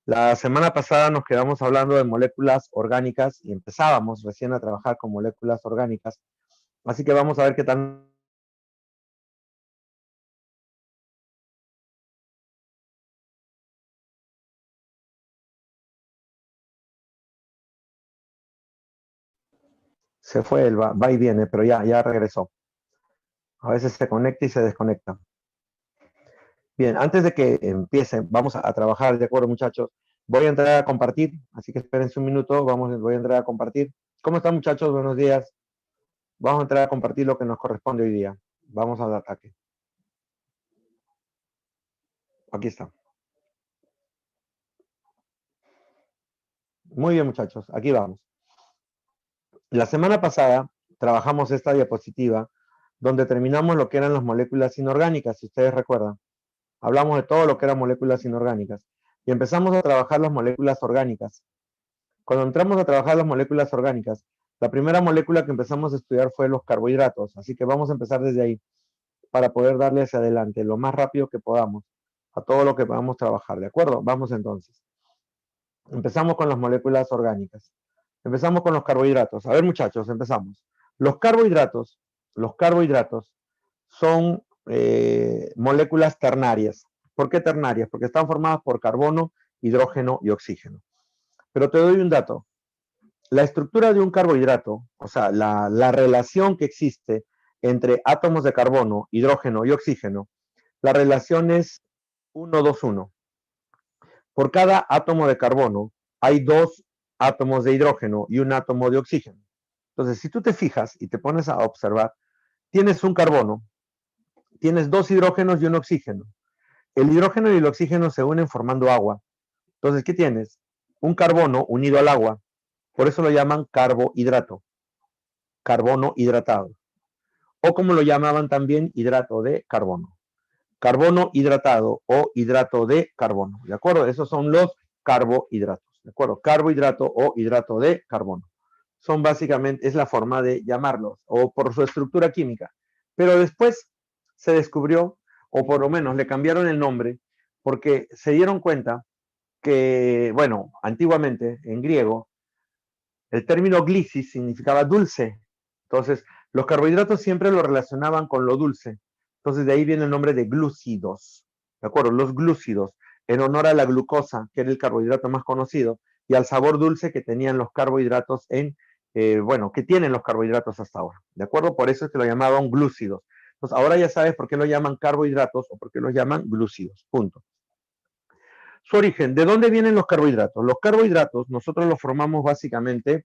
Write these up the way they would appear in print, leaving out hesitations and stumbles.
La semana pasada nos quedamos hablando de moléculas orgánicas y empezábamos recién a trabajar con moléculas orgánicas. Así que vamos a ver qué tal. Se fue, va y viene, pero ya regresó. A veces se conecta y se desconecta. Bien, antes de que empiecen, vamos a trabajar, ¿de acuerdo, muchachos? Voy a entrar a compartir, así que espérense un minuto, voy a entrar a compartir. ¿Cómo están, muchachos? Buenos días. Vamos a entrar a compartir lo que nos corresponde hoy día. Vamos al ataque. Aquí está. Muy bien, muchachos, aquí vamos. La semana pasada trabajamos esta diapositiva donde terminamos lo que eran las moléculas inorgánicas, si ustedes recuerdan. Hablamos de todo lo que eran moléculas inorgánicas y empezamos a trabajar las moléculas orgánicas. Cuando entramos a trabajar las moléculas orgánicas, la primera molécula que empezamos a estudiar fue los carbohidratos, así que vamos a empezar desde ahí para poder darle hacia adelante lo más rápido que podamos a todo lo que podamos trabajar, ¿de acuerdo? Vamos entonces. Empezamos con las moléculas orgánicas. Empezamos con los carbohidratos. A ver, muchachos, empezamos. Los carbohidratos son moléculas ternarias. ¿Por qué ternarias? Porque están formadas por carbono, hidrógeno y oxígeno. Pero te doy un dato. La estructura de un carbohidrato, o sea, la relación que existe entre átomos de carbono, hidrógeno y oxígeno, la relación es 1-2-1. Por cada átomo de carbono hay 2 átomos de hidrógeno y un átomo de oxígeno. Entonces, si tú te fijas y te pones a observar, tienes un carbono, tienes 2 hidrógenos y un oxígeno. El hidrógeno y el oxígeno se unen formando agua. Entonces, ¿qué tienes? Un carbono unido al agua. Por eso lo llaman carbohidrato, carbono hidratado. O como lo llamaban también, hidrato de carbono. Carbono hidratado o hidrato de carbono. ¿De acuerdo? Esos son los carbohidratos. ¿De acuerdo? Carbohidrato o hidrato de carbono. Son básicamente, es la forma de llamarlos, o por su estructura química. Pero después se descubrió, o por lo menos le cambiaron el nombre, porque se dieron cuenta que, bueno, antiguamente en griego, el término glicis significaba dulce. Entonces, los carbohidratos siempre lo relacionaban con lo dulce. Entonces, de ahí viene el nombre de glúcidos. ¿De acuerdo? Los glúcidos, en honor a la glucosa, que era el carbohidrato más conocido, y al sabor dulce que tenían los carbohidratos bueno, que tienen los carbohidratos hasta ahora. ¿De acuerdo? Por eso es que lo llamaban glúcidos. Entonces, ahora ya sabes por qué lo llaman carbohidratos o por qué los llaman glúcidos. Punto. Su origen, ¿de dónde vienen los carbohidratos? Los carbohidratos nosotros los formamos básicamente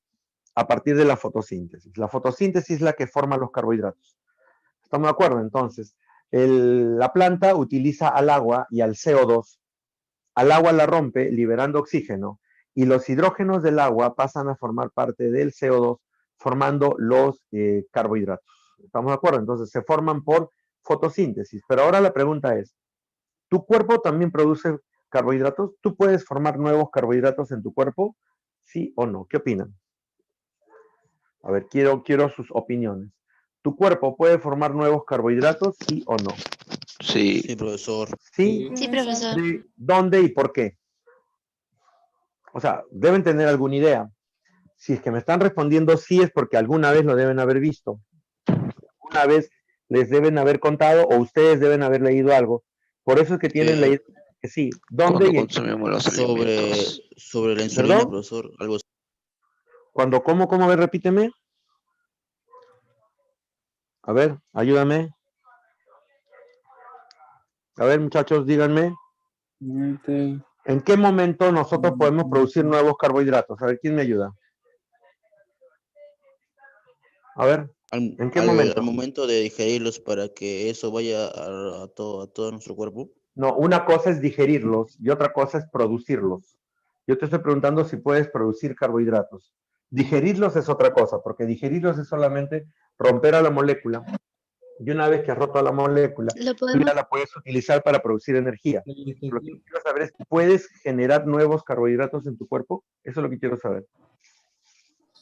a partir de la fotosíntesis. La fotosíntesis es la que forma los carbohidratos. ¿Estamos de acuerdo? Entonces, la planta utiliza al agua y al CO2. Al agua la rompe liberando oxígeno y los hidrógenos del agua pasan a formar parte del CO2 formando los carbohidratos. ¿Estamos de acuerdo? Entonces se forman por fotosíntesis. Pero ahora la pregunta es, ¿tu cuerpo también produce carbohidratos? ¿Tú puedes formar nuevos carbohidratos en tu cuerpo? ¿Sí o no? ¿Qué opinan? A ver, quiero sus opiniones. ¿Tu cuerpo puede formar nuevos carbohidratos, sí o no? Sí. Sí, profesor. ¿Sí? Sí, profesor. ¿Dónde y por qué? O sea, deben tener alguna idea. Si es que me están respondiendo sí es porque alguna vez lo deben haber visto. Alguna vez les deben haber contado o ustedes deben haber leído algo. Por eso es que tienen la idea que sí. ¿Dónde Cuando y en qué? consumimos los alimentos. Sobre la insulina, ¿Perdón? profesor, algo así. Cuando como, ¿cómo? A ver, repíteme. A ver, ayúdame. A ver, muchachos, díganme. ¿En qué momento nosotros podemos producir nuevos carbohidratos? A ver, ¿quién me ayuda? A ver, ¿en qué momento? Al momento de digerirlos para que eso vaya a todo nuestro cuerpo. No, una cosa es digerirlos y otra cosa es producirlos. Yo te estoy preguntando si puedes producir carbohidratos. Digerirlos es otra cosa, porque digerirlos es solamente romper a la molécula. Y una vez que has roto a la molécula, tú ya la puedes utilizar para producir energía. Lo que quiero saber es, ¿puedes generar nuevos carbohidratos en tu cuerpo? Eso es lo que quiero saber.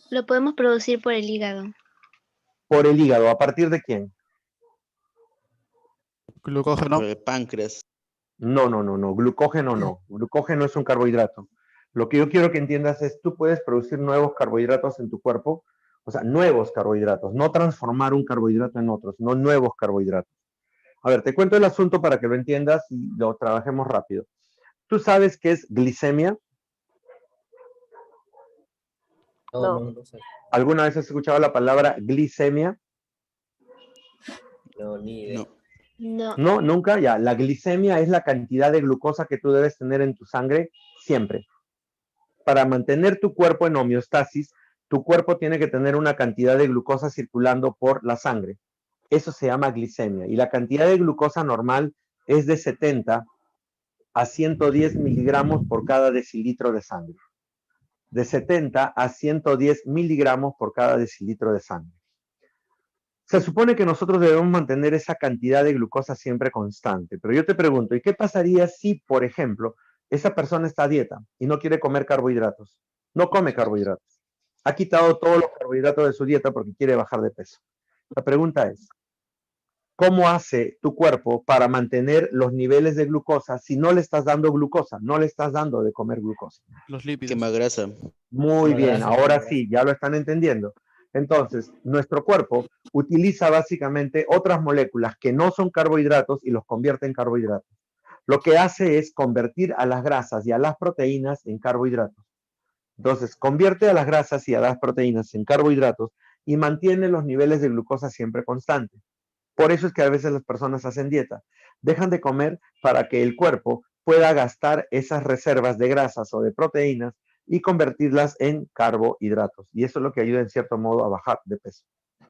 Lo podemos producir por el hígado. Por el hígado, ¿a partir de quién? Glucógeno. Por el páncreas. No. Glucógeno no. Glucógeno es un carbohidrato. Lo que yo quiero que entiendas es, tú puedes producir nuevos carbohidratos en tu cuerpo, o sea, nuevos carbohidratos, no transformar un carbohidrato en otros, no nuevos carbohidratos. A ver, te cuento el asunto para que lo entiendas y lo trabajemos rápido. ¿Tú sabes qué es glicemia? No, sé. ¿Alguna vez has escuchado la palabra glicemia? No, ni idea. No. No. No, nunca. Ya, la glicemia es la cantidad de glucosa que tú debes tener en tu sangre siempre. Para mantener tu cuerpo en homeostasis, tu cuerpo tiene que tener una cantidad de glucosa circulando por la sangre. Eso se llama glicemia. Y la cantidad de glucosa normal es de 70 a 110 miligramos por cada decilitro de sangre. De 70 a 110 miligramos por cada decilitro de sangre. Se supone que nosotros debemos mantener esa cantidad de glucosa siempre constante, pero yo te pregunto, ¿y qué pasaría si, por ejemplo, esa persona está a dieta y no quiere comer carbohidratos? No come carbohidratos. Ha quitado todos los carbohidratos de su dieta porque quiere bajar de peso. La pregunta es, ¿cómo hace tu cuerpo para mantener los niveles de glucosa si no le estás dando glucosa, no le estás dando de comer glucosa? Los lípidos. Quema grasa. Muy Quema bien, grasa. ahora sí, ya lo están entendiendo. Entonces, nuestro cuerpo utiliza básicamente otras moléculas que no son carbohidratos y los convierte en carbohidratos. Lo que hace es convertir a las grasas y a las proteínas en carbohidratos. Entonces, convierte a las grasas y a las proteínas en carbohidratos y mantiene los niveles de glucosa siempre constantes. Por eso es que a veces las personas hacen dieta. Dejan de comer para que el cuerpo pueda gastar esas reservas de grasas o de proteínas y convertirlas en carbohidratos. Y eso es lo que ayuda en cierto modo a bajar de peso.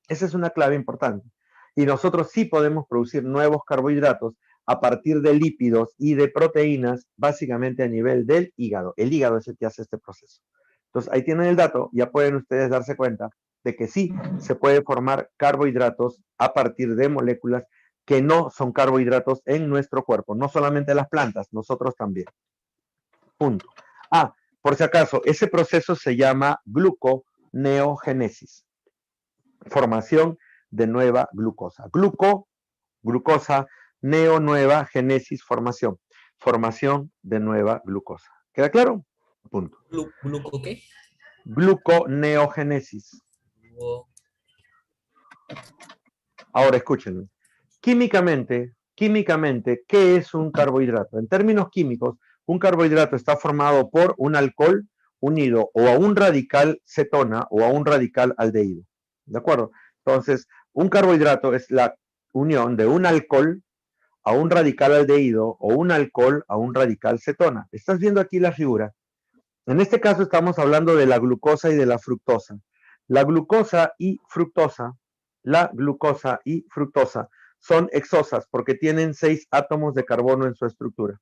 Esa es una clave importante. Y nosotros sí podemos producir nuevos carbohidratos a partir de lípidos y de proteínas, básicamente a nivel del hígado. El hígado es el que hace este proceso. Entonces, ahí tienen el dato, ya pueden ustedes darse cuenta de que sí se puede formar carbohidratos a partir de moléculas que no son carbohidratos en nuestro cuerpo, no solamente las plantas, nosotros también. Punto. Ah, por si acaso, ese proceso se llama gluconeogénesis, formación de nueva glucosa. Glucosa, neo, nueva, génesis, formación de nueva glucosa. ¿Queda claro? Punto. ¿Gluco qué? Gluconeogénesis. Ahora escúchenme. Químicamente, ¿qué es un carbohidrato? En términos químicos, un carbohidrato está formado por un alcohol unido o a un radical cetona o a un radical aldehído. ¿De acuerdo? Entonces, un carbohidrato es la unión de un alcohol a un radical aldehído o un alcohol a un radical cetona. ¿Estás viendo aquí la figura? En este caso estamos hablando de la glucosa y de la fructosa. La glucosa y fructosa son hexosas porque tienen 6 átomos de carbono en su estructura.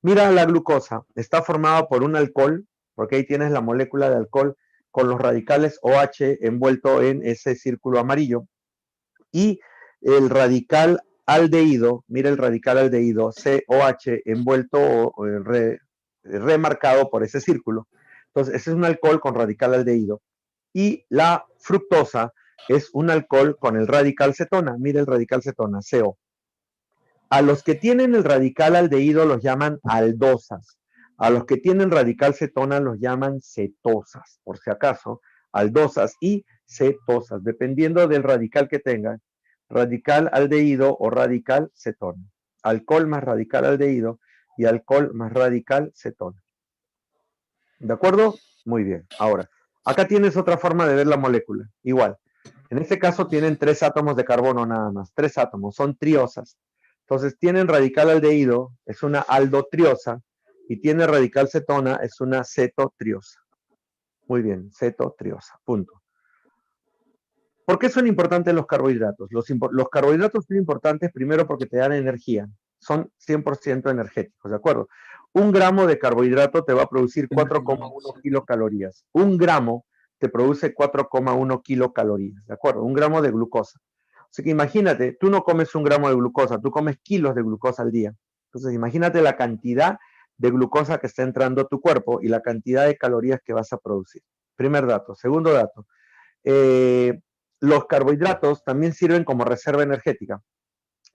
Mira la glucosa, está formada por un alcohol, porque ahí tienes la molécula de alcohol con los radicales OH envuelto en ese círculo amarillo. Y el radical aldehído, mira el radical aldehído, COH envuelto o remarcado por ese círculo. Entonces, ese es un alcohol con radical aldehído. Y la fructosa es un alcohol con el radical cetona. Mira el radical cetona, CO. A los que tienen el radical aldehído los llaman aldosas. A los que tienen radical cetona los llaman cetosas. Por si acaso, aldosas y cetosas, dependiendo del radical que tengan. Radical aldehído o radical cetona. Alcohol más radical aldehído y alcohol más radical cetona. ¿De acuerdo? Muy bien. Ahora, acá tienes otra forma de ver la molécula. Igual. En este caso tienen 3 átomos de carbono nada más. 3 átomos. Son triosas. Entonces tienen radical aldehído, es una aldotriosa. Y tiene radical cetona, es una cetotriosa. Muy bien. Cetotriosa. Punto. ¿Por qué son importantes los carbohidratos? Los carbohidratos son importantes primero porque te dan energía. Son 100% energéticos, ¿de acuerdo? 1 gramo de carbohidrato te va a producir 4,1 kilocalorías. 1 gramo te produce 4,1 kilocalorías, ¿de acuerdo? 1 gramo de glucosa. Así que imagínate, tú no comes 1 gramo de glucosa, tú comes kilos de glucosa al día. Entonces imagínate la cantidad de glucosa que está entrando a tu cuerpo y la cantidad de calorías que vas a producir. Primer dato. Segundo dato. Los carbohidratos también sirven como reserva energética.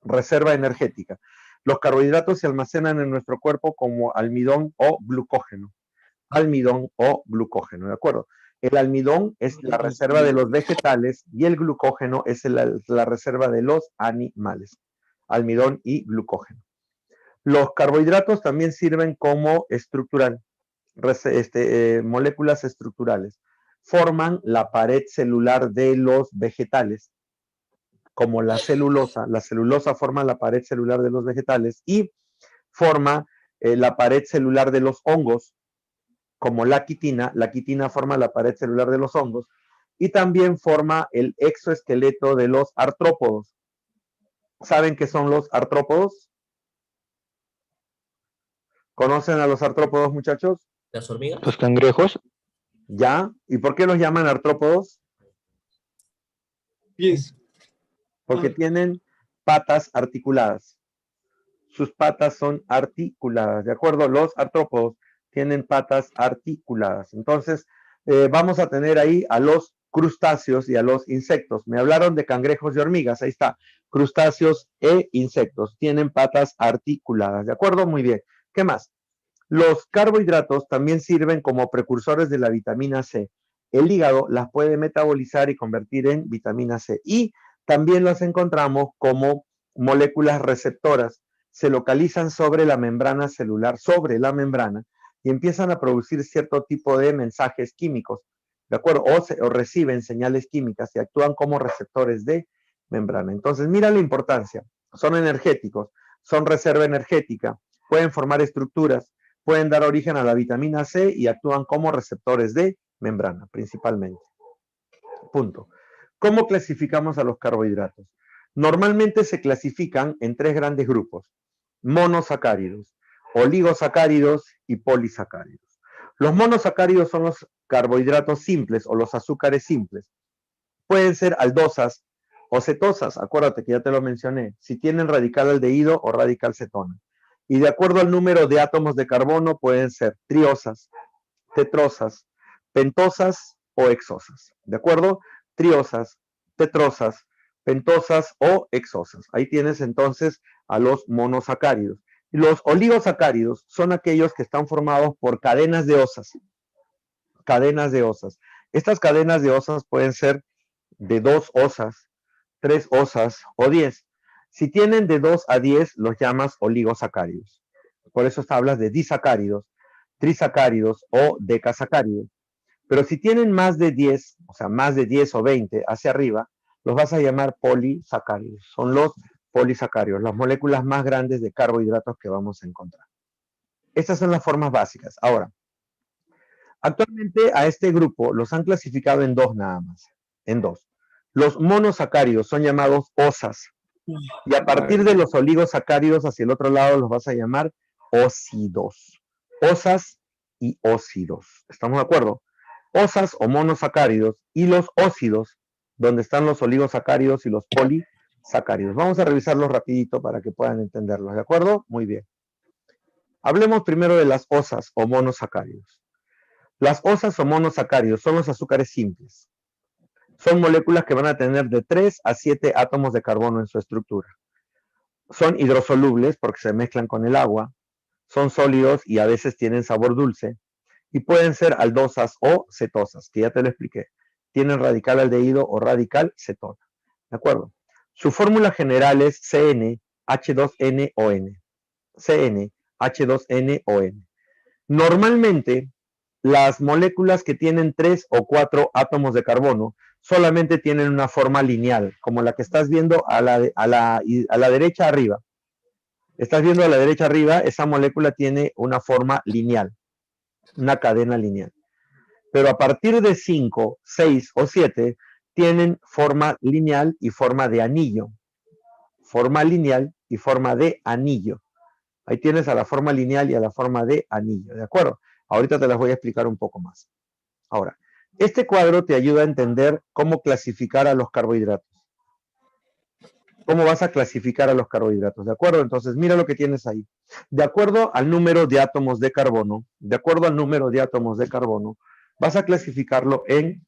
Reserva energética. Los carbohidratos se almacenan en nuestro cuerpo como almidón o glucógeno. Almidón o glucógeno, ¿de acuerdo? El almidón es la reserva de los vegetales y el glucógeno es la reserva de los animales. Almidón y glucógeno. Los carbohidratos también sirven como estructural, moléculas estructurales. Forman la pared celular de los vegetales, como la celulosa. La celulosa forma la pared celular de los vegetales y forma la pared celular de los hongos, como la quitina forma la pared celular de los hongos y también forma el exoesqueleto de los artrópodos. ¿Saben qué son los artrópodos? ¿Conocen a los artrópodos, muchachos? ¿Las hormigas? Los cangrejos. ¿Ya? ¿Y por qué los llaman artrópodos? Pies. Porque tienen patas articuladas. Sus patas son articuladas, ¿de acuerdo? Los artrópodos tienen patas articuladas. Entonces, vamos a tener ahí a los crustáceos y a los insectos. Me hablaron de cangrejos y hormigas, ahí está. Crustáceos e insectos tienen patas articuladas, ¿de acuerdo? Muy bien. ¿Qué más? Los carbohidratos también sirven como precursores de la vitamina C. El hígado las puede metabolizar y convertir en vitamina C. Y también las encontramos como moléculas receptoras. Se localizan sobre la membrana celular, sobre la membrana, y empiezan a producir cierto tipo de mensajes químicos, ¿de acuerdo? O reciben señales químicas y actúan como receptores de membrana. Entonces, mira la importancia. Son energéticos, son reserva energética, pueden formar estructuras, pueden dar origen a la vitamina C y actúan como receptores de membrana, principalmente. Punto. ¿Cómo clasificamos a los carbohidratos? Normalmente se clasifican en 3 grandes grupos: monosacáridos, oligosacáridos y polisacáridos. Los monosacáridos son los carbohidratos simples o los azúcares simples. Pueden ser aldosas o cetosas, acuérdate que ya te lo mencioné, si tienen radical aldehído o radical cetona. Y de acuerdo al número de átomos de carbono pueden ser triosas, tetrosas, pentosas o hexosas. ¿De acuerdo? Triosas, tetrosas, pentosas o hexosas. Ahí tienes entonces a los monosacáridos. Y los oligosacáridos son aquellos que están formados por cadenas de osas. Cadenas de osas. Estas cadenas de osas pueden ser de 2 osas, 3 osas o 10. Si tienen de 2 a 10, los llamas oligosacáridos. Por eso hablas de disacáridos, trisacáridos o decasacáridos. Pero si tienen más de 10, o sea, más de 10 o 20 hacia arriba, los vas a llamar polisacáridos. Son los polisacáridos, las moléculas más grandes de carbohidratos que vamos a encontrar. Estas son las formas básicas. Ahora, actualmente a este grupo los han clasificado en 2 nada más, en 2. Los monosacáridos son llamados osas. Y a partir de los oligosacáridos hacia el otro lado los vas a llamar óxidos. Osas y óxidos. ¿Estamos de acuerdo? Osas o monosacáridos y los óxidos, donde están los oligosacáridos y los polisacáridos. Vamos a revisarlos rapidito para que puedan entenderlos, ¿de acuerdo? Muy bien. Hablemos primero de las osas o monosacáridos. Las osas o monosacáridos son los azúcares simples. Son moléculas que van a tener de 3 a 7 átomos de carbono en su estructura. Son hidrosolubles porque se mezclan con el agua. Son sólidos y a veces tienen sabor dulce. Y pueden ser aldosas o cetosas, que ya te lo expliqué. Tienen radical aldehído o radical cetona. ¿De acuerdo? Su fórmula general es CnH2nON. CnH2nON. Normalmente, las moléculas que tienen 3 o 4 átomos de carbono solamente tienen una forma lineal, como la que estás viendo a la derecha arriba. Estás viendo a la derecha arriba, esa molécula tiene una forma lineal, una cadena lineal. Pero a partir de 5, 6 o 7 tienen forma lineal y forma de anillo. Forma lineal y forma de anillo. Ahí tienes a la forma lineal y a la forma de anillo, ¿de acuerdo? Ahorita te las voy a explicar un poco más. Ahora, este cuadro te ayuda a entender cómo clasificar a los carbohidratos. ¿Cómo vas a clasificar a los carbohidratos? ¿De acuerdo? Entonces, mira lo que tienes ahí. De acuerdo al número de átomos de carbono, vas a clasificarlo en,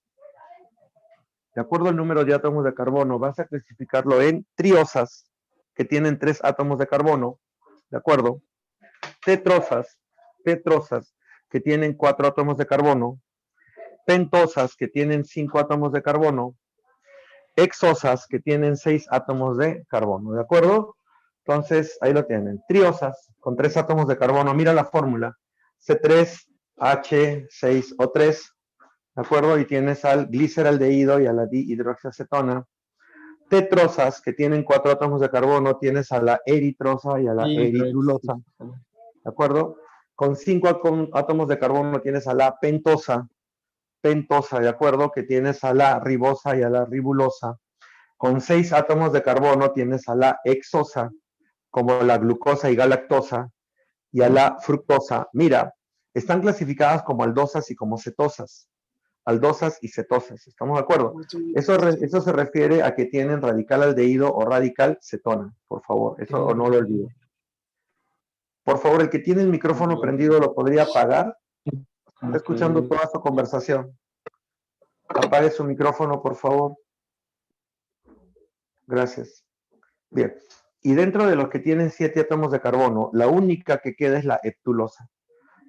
triosas, que tienen 3 átomos de carbono, ¿de acuerdo? Tetrosas, que tienen 4 átomos de carbono, pentosas, que tienen 5 átomos de carbono, hexosas, que tienen 6 átomos de carbono, ¿de acuerdo? Entonces, ahí lo tienen. Triosas, con 3 átomos de carbono. Mira la fórmula. C3H6O3, ¿de acuerdo? Y tienes al gliceraldehído y a la dihidroxiacetona. Tetrosas, que tienen 4 átomos de carbono, tienes a la eritrosa y a la eritrulosa, ¿de acuerdo? Con 5 átomos de carbono tienes a la pentosa, ¿de acuerdo? Que tienes a la ribosa y a la ribulosa. Con 6 átomos de carbono tienes a la hexosa, como la glucosa y galactosa, y a la fructosa. Mira, están clasificadas como aldosas y como cetosas. Aldosas y cetosas, ¿estamos de acuerdo? Eso se refiere a que tienen radical aldehído o radical cetona, por favor, eso no lo olviden. Por favor, el que tiene el micrófono prendido lo podría apagar. Está escuchando toda su conversación. Apague su micrófono, por favor. Gracias. Bien. Y dentro de los que tienen 7 átomos de carbono, la única que queda es la heptulosa.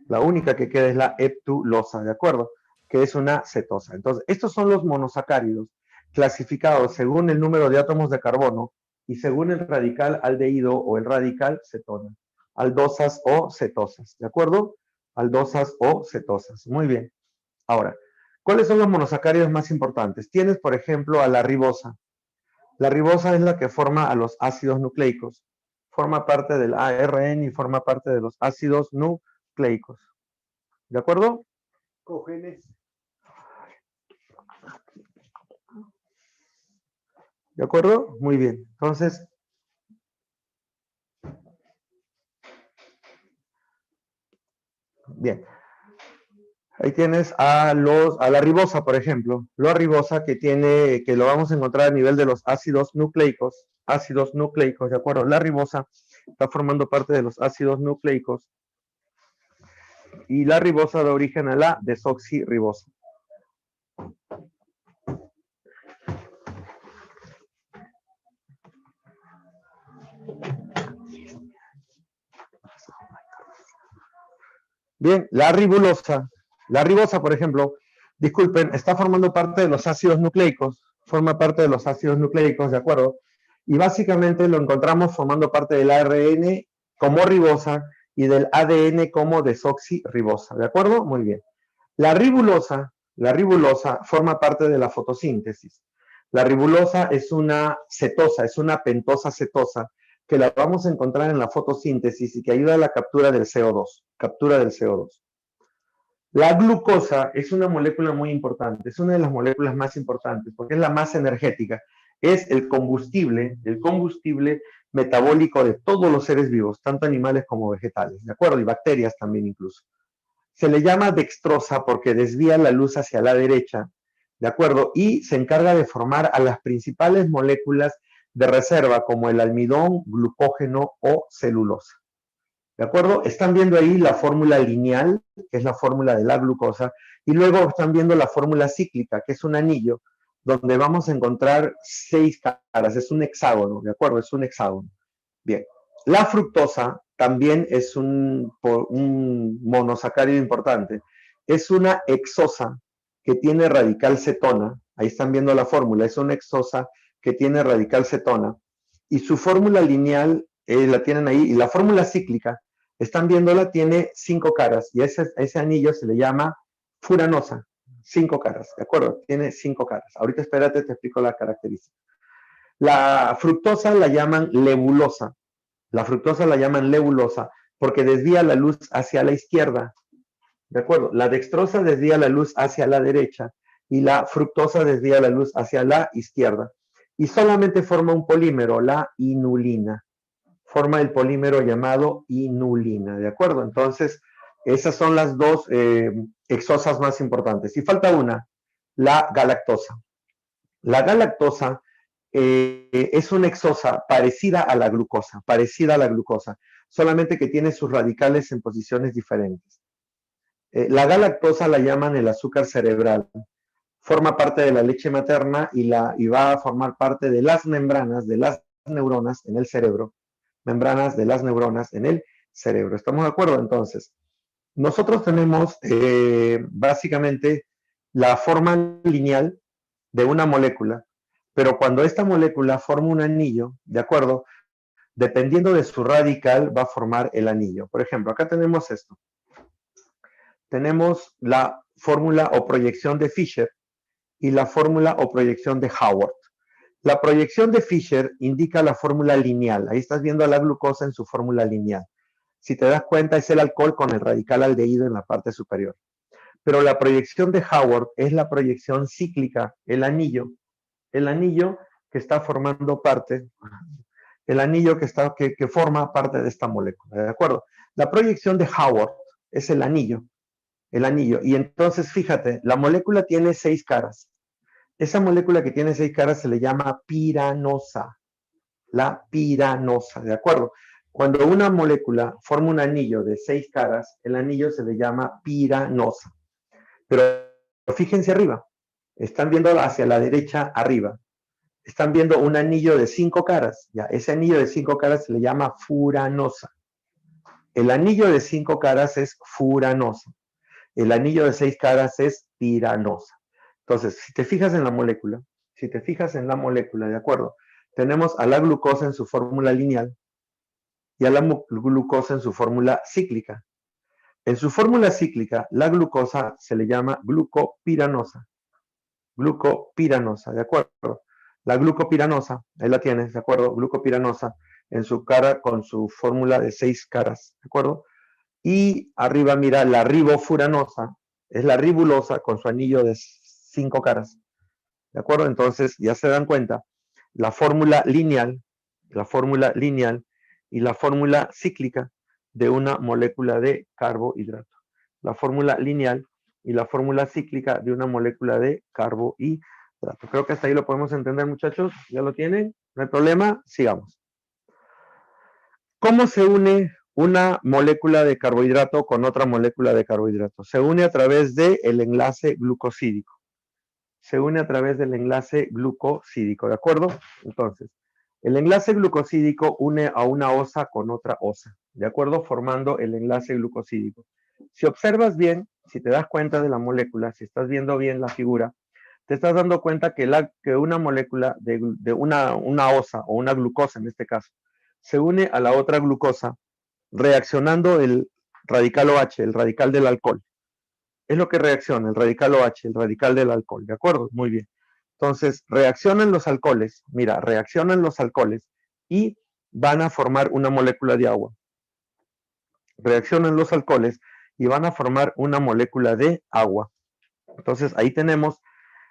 La única que queda es la heptulosa, ¿de acuerdo? Que es una cetosa. Entonces, estos son los monosacáridos clasificados según el número de átomos de carbono y según el radical aldehído o el radical cetona. Aldosas o cetosas, ¿de acuerdo? Aldosas o cetosas. Muy bien. Ahora, ¿cuáles son los monosacáridos más importantes? Tienes, por ejemplo, a la ribosa. La ribosa es la que forma a los ácidos nucleicos. Forma parte del ARN y forma parte de los ácidos nucleicos. ¿De acuerdo? Cogénesis. ¿De acuerdo? Muy bien. Entonces, bien. Ahí tienes a la ribosa, por ejemplo. La ribosa que lo vamos a encontrar a nivel de los ácidos nucleicos, ¿de acuerdo? La ribosa está formando parte de los ácidos nucleicos y la ribosa da origen a la desoxirribosa. Bien, la ribosa, por ejemplo, disculpen, está formando parte de los ácidos nucleicos, forma parte de los ácidos nucleicos, ¿de acuerdo? Y básicamente lo encontramos formando parte del ARN como ribosa y del ADN como desoxirribosa, ¿de acuerdo? Muy bien. La ribulosa forma parte de la fotosíntesis. La ribulosa es una cetosa, es una pentosa cetosa, que la vamos a encontrar en la fotosíntesis y que ayuda a la captura del CO2, La glucosa es una molécula muy importante, es una de las moléculas más importantes porque es la más energética, es el combustible metabólico de todos los seres vivos, tanto animales como vegetales, ¿de acuerdo? Y bacterias también incluso. Se le llama dextrosa porque desvía la luz hacia la derecha, ¿de acuerdo? Y se encarga de formar a las principales moléculas de reserva como el almidón, glucógeno o celulosa. ¿De acuerdo? Están viendo ahí la fórmula lineal, que es la fórmula de la glucosa, y luego están viendo la fórmula cíclica, que es un anillo, donde vamos a encontrar 6 caras, es un hexágono, ¿de acuerdo? Es un hexágono. Bien. La fructosa también es un monosacárido importante. Es una hexosa que tiene radical cetona. Ahí están viendo la fórmula. Es una hexosa que tiene radical cetona. Y su fórmula lineal la tienen ahí. Y la fórmula cíclica, están viéndola, tiene 5 caras. Y ese anillo se le llama furanosa. 5 caras, ¿de acuerdo? Tiene 5 caras. Ahorita espérate, te explico la característica. La fructosa la llaman lebulosa. La fructosa la llaman lebulosa porque desvía la luz hacia la izquierda. ¿De acuerdo? La dextrosa desvía la luz hacia la derecha y la fructosa desvía la luz hacia la izquierda. Y solamente forma un polímero, la inulina. Forma el polímero llamado inulina. ¿De acuerdo? Entonces, esas son las dos hexosas más importantes. Y falta una, la galactosa. La galactosa es una hexosa parecida a la glucosa, solamente que tiene sus radicales en posiciones diferentes. La galactosa la llaman el azúcar cerebral, forma parte de la leche materna y va a formar parte de las membranas, de las neuronas en el cerebro, membranas de las neuronas en el cerebro. ¿Estamos de acuerdo? Entonces, nosotros tenemos básicamente la forma lineal de una molécula, pero cuando esta molécula forma un anillo, ¿de acuerdo? Dependiendo de su radical va a formar el anillo. Por ejemplo, acá tenemos esto. Tenemos la fórmula o proyección de Fischer y la fórmula o proyección de Howard. La proyección de Fischer indica la fórmula lineal. Ahí estás viendo a la glucosa en su fórmula lineal. Si te das cuenta, es el alcohol con el radical aldehído en la parte superior. Pero la proyección de Howard es la proyección cíclica, el anillo que está formando parte, el anillo que forma parte de esta molécula, ¿de acuerdo? La proyección de Howard es el anillo, y entonces fíjate, la molécula tiene 6 caras. Esa molécula que tiene 6 caras se le llama piranosa, la piranosa, ¿de acuerdo? Cuando una molécula forma un anillo de 6 caras, el anillo se le llama piranosa. Pero fíjense arriba, están viendo hacia la derecha arriba, están viendo un anillo de 5 caras, ya, ese anillo de 5 caras se le llama furanosa. El anillo de 5 caras es furanosa, el anillo de 6 caras es piranosa. Entonces, si te fijas en la molécula, ¿de acuerdo? Tenemos a la glucosa en su fórmula lineal y a la glucosa en su fórmula cíclica. En su fórmula cíclica, la glucosa se le llama glucopiranosa. Glucopiranosa, ¿de acuerdo? La glucopiranosa, ahí la tienes, ¿de acuerdo? Glucopiranosa en su cara con su fórmula de 6 caras, ¿de acuerdo? Y arriba, mira, la ribofuranosa, es la ribulosa con su anillo de 5 caras, ¿de acuerdo? Entonces, ya se dan cuenta, la fórmula lineal y la fórmula cíclica de una molécula de carbohidrato. La fórmula lineal y la fórmula cíclica de una molécula de carbohidrato. Creo que hasta ahí lo podemos entender, muchachos. ¿Ya lo tienen? ¿No hay problema? Sigamos. ¿Cómo se une una molécula de carbohidrato con otra molécula de carbohidrato? Se une a través del enlace glucosídico. ¿De acuerdo? Entonces, el enlace glucosídico une a una osa con otra osa, ¿de acuerdo? Formando el enlace glucosídico. Si observas bien, si te das cuenta de la molécula, si estás viendo bien la figura, te estás dando cuenta que una molécula de una osa o una glucosa en este caso, se une a la otra glucosa reaccionando el radical OH, el radical del alcohol. Es lo que reacciona el radical OH, el radical del alcohol, ¿de acuerdo? Muy bien. Entonces, reaccionan los alcoholes y van a formar una molécula de agua. Reaccionan los alcoholes y van a formar una molécula de agua. Entonces, ahí tenemos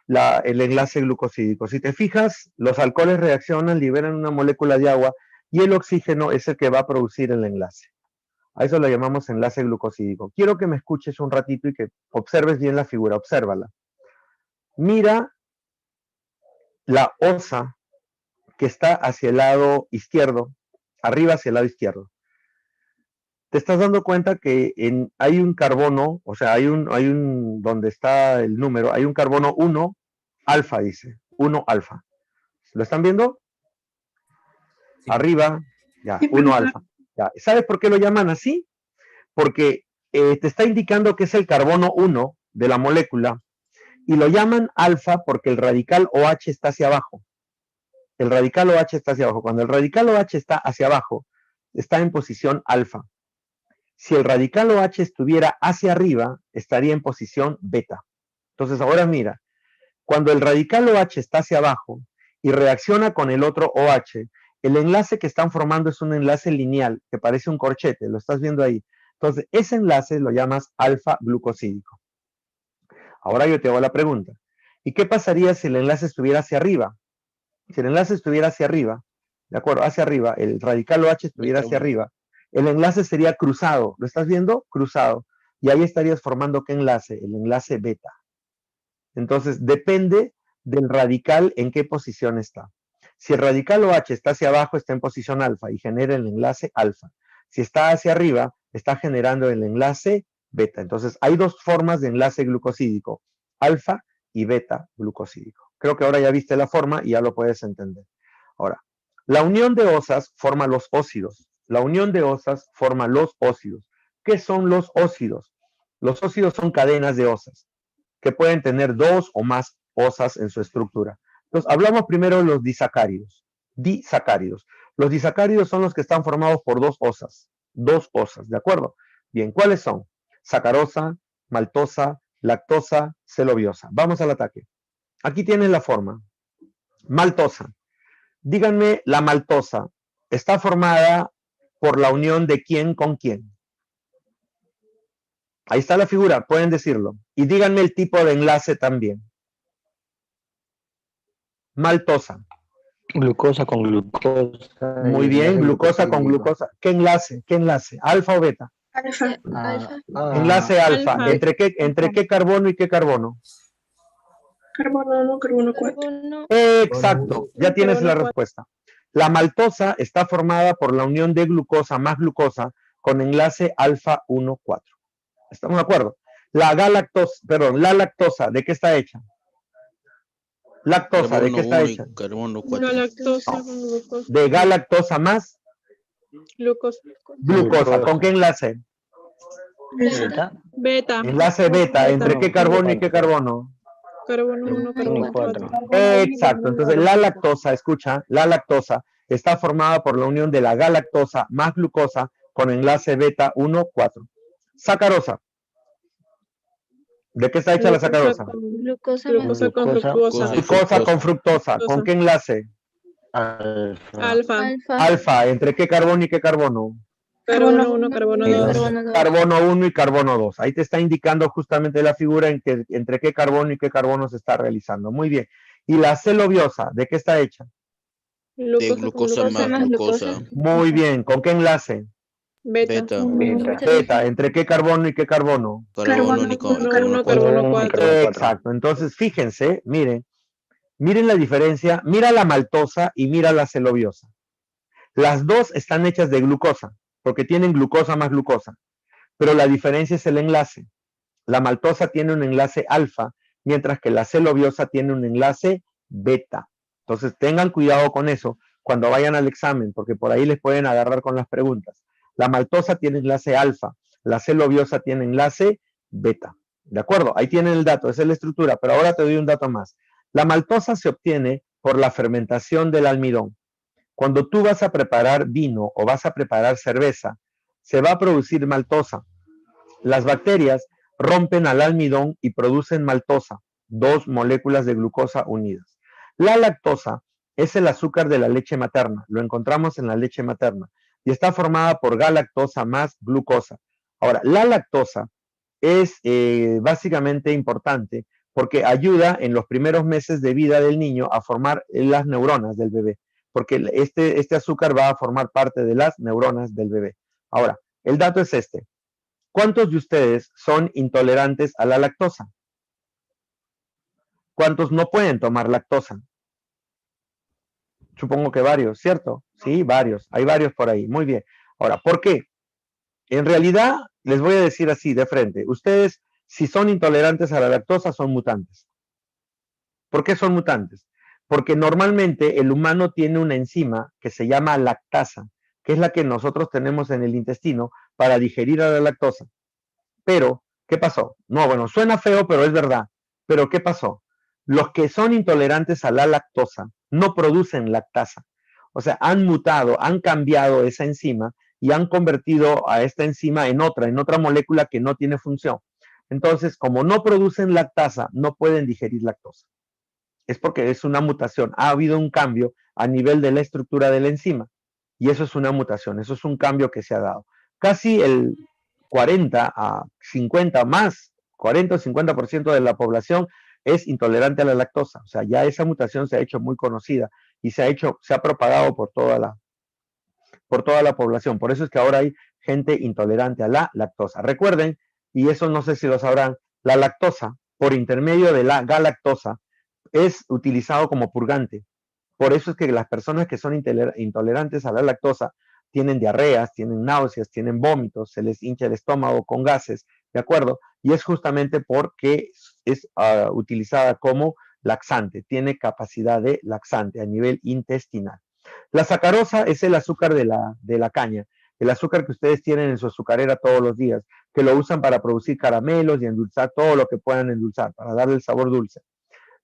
el enlace glucosídico. Si te fijas, los alcoholes reaccionan, liberan una molécula de agua y el oxígeno es el que va a producir el enlace. A eso lo llamamos enlace glucosídico. Quiero que me escuches un ratito y que observes bien la figura, obsérvala. Mira la osa que está hacia el lado izquierdo, arriba hacia el lado izquierdo. Te estás dando cuenta que hay un carbono, o sea, donde está el número, hay un carbono 1 alfa, dice, 1 alfa. ¿Lo están viendo? Sí. Arriba, ya, 1 alfa. Ya. ¿Sabes por qué lo llaman así? Porque te está indicando que es el carbono 1 de la molécula y lo llaman alfa porque el radical OH está hacia abajo. El radical OH está hacia abajo. Cuando el radical OH está hacia abajo, está en posición alfa. Si el radical OH estuviera hacia arriba, estaría en posición beta. Entonces ahora mira, cuando el radical OH está hacia abajo y reacciona con el otro OH, el enlace que están formando es un enlace lineal que parece un corchete, lo estás viendo ahí. Entonces ese enlace lo llamas alfa glucosídico. Ahora yo te hago la pregunta, ¿y qué pasaría si el enlace estuviera hacia arriba? Si el enlace estuviera hacia arriba, ¿de acuerdo? Hacia arriba, el radical OH estuviera hacia arriba, el enlace sería cruzado, ¿lo estás viendo? Cruzado. Y ahí estarías formando ¿qué enlace? El enlace beta. Entonces, depende del radical en qué posición está. Si el radical OH está hacia abajo, está en posición alfa y genera el enlace alfa. Si está hacia arriba, está generando el enlace beta. Entonces, hay dos formas de enlace glucosídico, alfa y beta glucosídico. Creo que ahora ya viste la forma y ya lo puedes entender. Ahora, la unión de osas forma los óxidos. La unión de osas forma los óxidos. ¿Qué son los óxidos? Los óxidos son cadenas de osas que pueden tener dos o más osas en su estructura. Entonces, hablamos primero de los disacáridos. Disacáridos. Los disacáridos son los que están formados por dos osas, ¿de acuerdo? Bien, ¿cuáles son? Sacarosa, maltosa, lactosa, celobiosa. Vamos al ataque. Aquí tienen la forma. Maltosa. Díganme, la maltosa está formada por la unión de quién con quién. Ahí está la figura, pueden decirlo. Y díganme el tipo de enlace también. Maltosa. Glucosa con glucosa. Muy bien, glucosa con glucosa. ¿Qué enlace? ¿Qué enlace? ¿Alfa o beta? Alfa. Enlace alfa. Alfa. ¿Entre qué carbono y qué carbono? Carbono 1, carbono 4. Exacto, ya tienes la Carbono respuesta. La maltosa está formada por la unión de glucosa más glucosa con enlace alfa 1,4. ¿Estamos de acuerdo? La lactosa, ¿de qué está hecha? Lactosa, ¿de qué está hecha? Carbono Una 4. lactosa con glucosa. De galactosa más Glucosa. glucosa. ¿Con qué enlace? Beta. Enlace beta. ¿Entre qué carbono y qué carbono? Carbono 1, carbono 4. Exacto. Entonces, la lactosa, escucha, la lactosa está formada por la unión de la galactosa más glucosa con enlace beta 1,4. Sacarosa. ¿De qué está hecha la sacarosa? Glucosa. Glucosa con fructuosa. Glucosa con fructosa. ¿Con qué enlace? Alfa. Alfa. ¿Entre qué carbono y qué carbono? Carbono 1, carbono 2. Carbono 1 y carbono 2. Ahí te está indicando justamente la figura en que entre qué carbono y qué carbono se está realizando. Muy bien. ¿Y la celobiosa, de qué está hecha? De glucosa más glucosa. Muy bien. ¿Con qué enlace? Beta. Beta. ¿Entre qué carbono y qué carbono? Carbono 1, Carbono 4. Exacto. Entonces, fíjense, miren la diferencia. Mira la maltosa y mira la celobiosa. Las dos están hechas de glucosa, porque tienen glucosa más glucosa. Pero la diferencia es el enlace. La maltosa tiene un enlace alfa, mientras que la celobiosa tiene un enlace beta. Entonces, tengan cuidado con eso cuando vayan al examen, porque por ahí les pueden agarrar con las preguntas. La maltosa tiene enlace alfa, la celobiosa tiene enlace beta. ¿De acuerdo? Ahí tienen el dato, esa es la estructura, pero ahora te doy un dato más. La maltosa se obtiene por la fermentación del almidón. Cuando tú vas a preparar vino o vas a preparar cerveza, se va a producir maltosa. Las bacterias rompen al almidón y producen maltosa, dos moléculas de glucosa unidas. La lactosa es el azúcar de la leche materna, lo encontramos en la leche materna y está formada por galactosa más glucosa. Ahora, la lactosa es básicamente importante porque ayuda en los primeros meses de vida del niño a formar las neuronas del bebé, porque este azúcar va a formar parte de las neuronas del bebé. Ahora, el dato es este. ¿Cuántos de ustedes son intolerantes a la lactosa? ¿Cuántos no pueden tomar lactosa? Supongo que varios, ¿cierto? Sí, varios. Hay varios por ahí. Muy bien. Ahora, ¿por qué? En realidad, les voy a decir así de frente. Ustedes, si son intolerantes a la lactosa, son mutantes. ¿Por qué son mutantes? Porque normalmente el humano tiene una enzima que se llama lactasa, que es la que nosotros tenemos en el intestino para digerir a la lactosa. Pero, ¿qué pasó? No, bueno, suena feo, pero es verdad. Pero, ¿qué pasó? Los que son intolerantes a la lactosa no producen lactasa. O sea, han mutado, han cambiado esa enzima y han convertido a esta enzima en otra molécula que no tiene función. Entonces, como no producen lactasa, no pueden digerir lactosa. Es porque es una mutación. Ha habido un cambio a nivel de la estructura de la enzima. Y eso es una mutación, eso es un cambio que se ha dado. Casi el 40 a 50 más, 40 o 50% de la población es intolerante a la lactosa. O sea, ya esa mutación se ha hecho muy conocida y se ha propagado por toda la población. Por eso es que ahora hay gente intolerante a la lactosa. Recuerden, y eso no sé si lo sabrán, la lactosa, por intermedio de la galactosa, es utilizado como purgante. Por eso es que las personas que son intolerantes a la lactosa tienen diarreas, tienen náuseas, tienen vómitos, se les hincha el estómago con gases, ¿de acuerdo? Y es justamente porque es utilizada como laxante, tiene capacidad de laxante a nivel intestinal. La sacarosa es el azúcar de la caña. el azúcar que ustedes tienen en su azucarera todos los días, que lo usan para producir caramelos y endulzar todo lo que puedan endulzar, para darle el sabor dulce.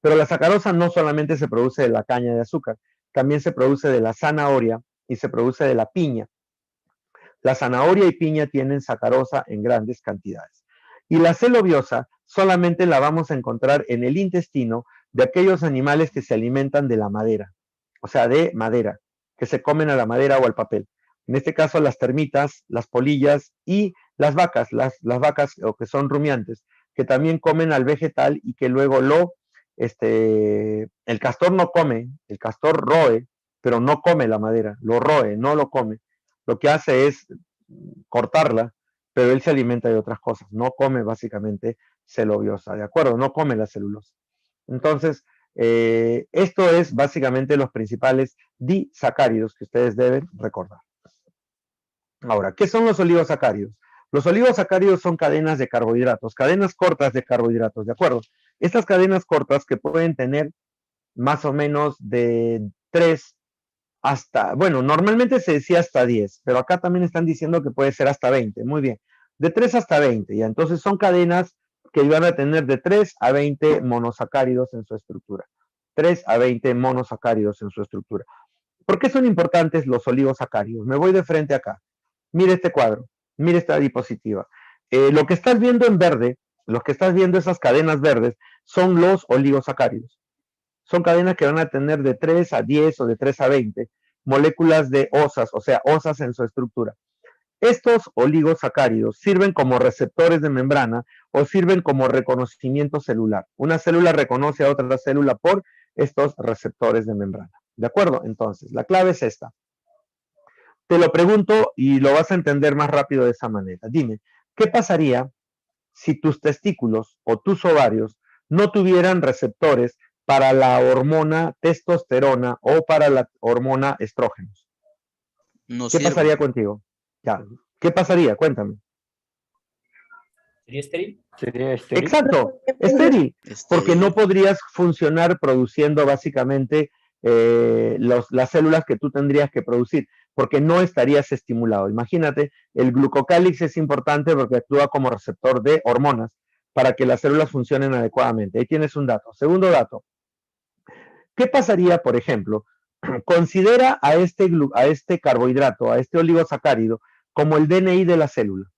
Pero la sacarosa no solamente se produce de la caña de azúcar, también se produce de la zanahoria y se produce de la piña. La zanahoria y piña tienen sacarosa en grandes cantidades. Y la celobiosa solamente la vamos a encontrar en el intestino de aquellos animales que se alimentan de la madera, o sea, de madera, que se comen a la madera o al papel. En este caso, las termitas, las polillas y las vacas o que son rumiantes, que también comen al vegetal y que luego el castor no come, el castor roe, pero no come la madera, lo roe, no lo come. Lo que hace es cortarla, pero él se alimenta de otras cosas, no come básicamente celobiosa, ¿de acuerdo? No come la celulosa. Entonces, esto es básicamente los principales disacáridos que ustedes deben recordar. Ahora, ¿qué son los oligosacáridos? Los oligosacáridos son cadenas de carbohidratos, cadenas cortas de carbohidratos, ¿de acuerdo? Estas cadenas cortas que pueden tener más o menos de 3 hasta, bueno, normalmente se decía hasta 10, pero acá también están diciendo que puede ser hasta 20, muy bien, de 3 hasta 20, ya, entonces son cadenas que van a tener de 3 a 20 monosacáridos en su estructura, 3 a 20 monosacáridos en su estructura. ¿Por qué son importantes los oligosacáridos? Me voy de frente acá, mire este cuadro, mire esta diapositiva, lo que estás viendo en verde, lo que estás viendo esas cadenas verdes, son los oligosacáridos. Son cadenas que van a tener de 3 a 10 o de 3 a 20 moléculas de osas, o sea, osas en su estructura. Estos oligosacáridos sirven como receptores de membrana o sirven como reconocimiento celular. Una célula reconoce a otra célula por estos receptores de membrana. ¿De acuerdo? Entonces, la clave es esta. Te lo pregunto y lo vas a entender más rápido de esa manera. Dime, ¿qué pasaría si tus testículos o tus ovarios no tuvieran receptores para la hormona testosterona o para la hormona estrógenos? No ¿Qué sirve. pasaría contigo? Ya. ¿Qué pasaría? Cuéntame. ¿Sería estéril? Sería estéril. Exacto, estéril, porque no podrías funcionar produciendo básicamente las células que tú tendrías que producir, porque no estarías estimulado. Imagínate, el glucocálix es importante porque actúa como receptor de hormonas para que las células funcionen adecuadamente. Ahí tienes un dato. Segundo dato, ¿qué pasaría, por ejemplo? Considera a este carbohidrato, a este oligosacárido, como el DNI de la célula.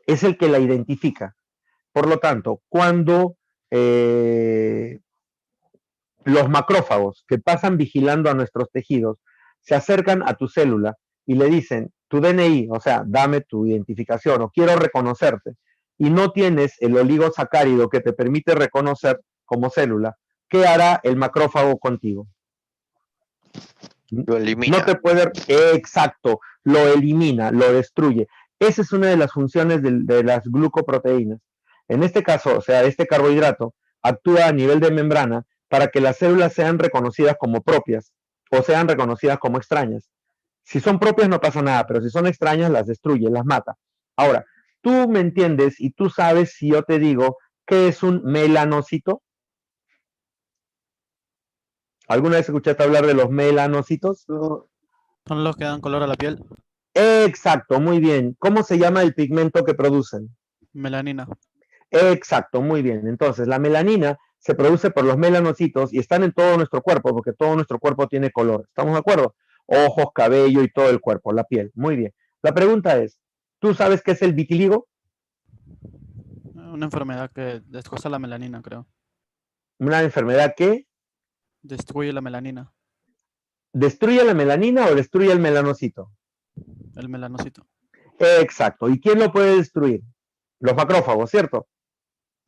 Es el que la identifica. Por lo tanto, cuando los macrófagos que pasan vigilando a nuestros tejidos se acercan a tu célula y le dicen tu DNI, o sea, dame tu identificación o quiero reconocerte, y no tienes el oligosacárido que te permite reconocer como célula, ¿qué hará el macrófago contigo? Lo elimina. No te puede, exacto, lo elimina, lo destruye. Esa es una de las funciones de las glucoproteínas. En este caso, o sea, este carbohidrato actúa a nivel de membrana para que las células sean reconocidas como propias o sean reconocidas como extrañas. Si son propias no pasa nada, pero si son extrañas las destruye, las mata. Ahora, tú me entiendes y tú sabes si yo te digo qué es un melanocito. ¿Alguna vez escuchaste hablar de los melanocitos? Son los que dan color a la piel. Exacto, muy bien. ¿Cómo se llama el pigmento que producen? Melanina. Exacto, muy bien. Entonces, la melanina se produce por los melanocitos y están en todo nuestro cuerpo, porque todo nuestro cuerpo tiene color. ¿Estamos de acuerdo? Ojos, cabello y todo el cuerpo, la piel. Muy bien. La pregunta es, ¿tú sabes qué es el vitiligo? Una enfermedad que destroza la melanina, creo. Una enfermedad que Destruye la melanina. destruye la melanina o destruye el melanocito. El melanocito. Exacto. ¿Y quién lo puede destruir? Los macrófagos, ¿cierto?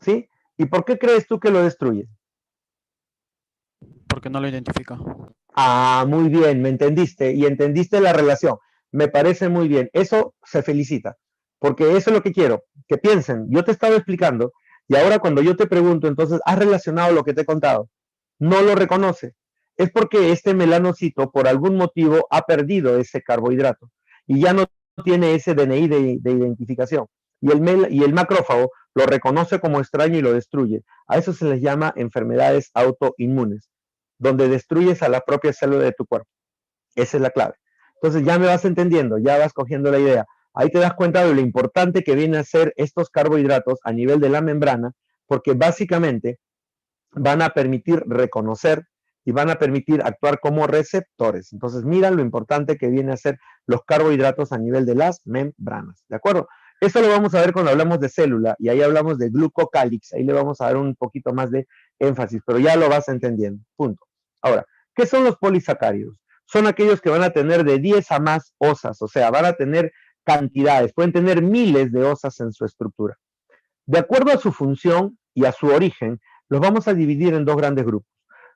¿Sí? ¿Y por qué crees tú que lo destruye? Porque no lo identifica. Ah, muy bien, me entendiste y entendiste la relación. Me parece muy bien. Eso se felicita, porque eso es lo que quiero, que piensen. Yo te estaba explicando y ahora cuando yo te pregunto, entonces, ¿has relacionado lo que te he contado? No lo reconoce. Es porque este melanocito, por algún motivo, ha perdido ese carbohidrato y ya no tiene ese DNI de identificación. Y el macrófago lo reconoce como extraño y lo destruye. A eso se les llama enfermedades autoinmunes, donde destruyes a la propia célula de tu cuerpo. Esa es la clave. Entonces ya me vas entendiendo, ya vas cogiendo la idea. Ahí te das cuenta de lo importante que viene a ser estos carbohidratos a nivel de la membrana, porque básicamente van a permitir reconocer y van a permitir actuar como receptores. Entonces, mira lo importante que viene a ser los carbohidratos a nivel de las membranas, ¿de acuerdo? Eso lo vamos a ver cuando hablamos de célula, y ahí hablamos de glucocálix, ahí le vamos a dar un poquito más de énfasis, pero ya lo vas entendiendo, punto. Ahora, ¿qué son los polisacáridos? Son aquellos que van a tener de 10 a más osas, o sea, van a tener cantidades, pueden tener miles de osas en su estructura. De acuerdo a su función y a su origen, los vamos a dividir en dos grandes grupos,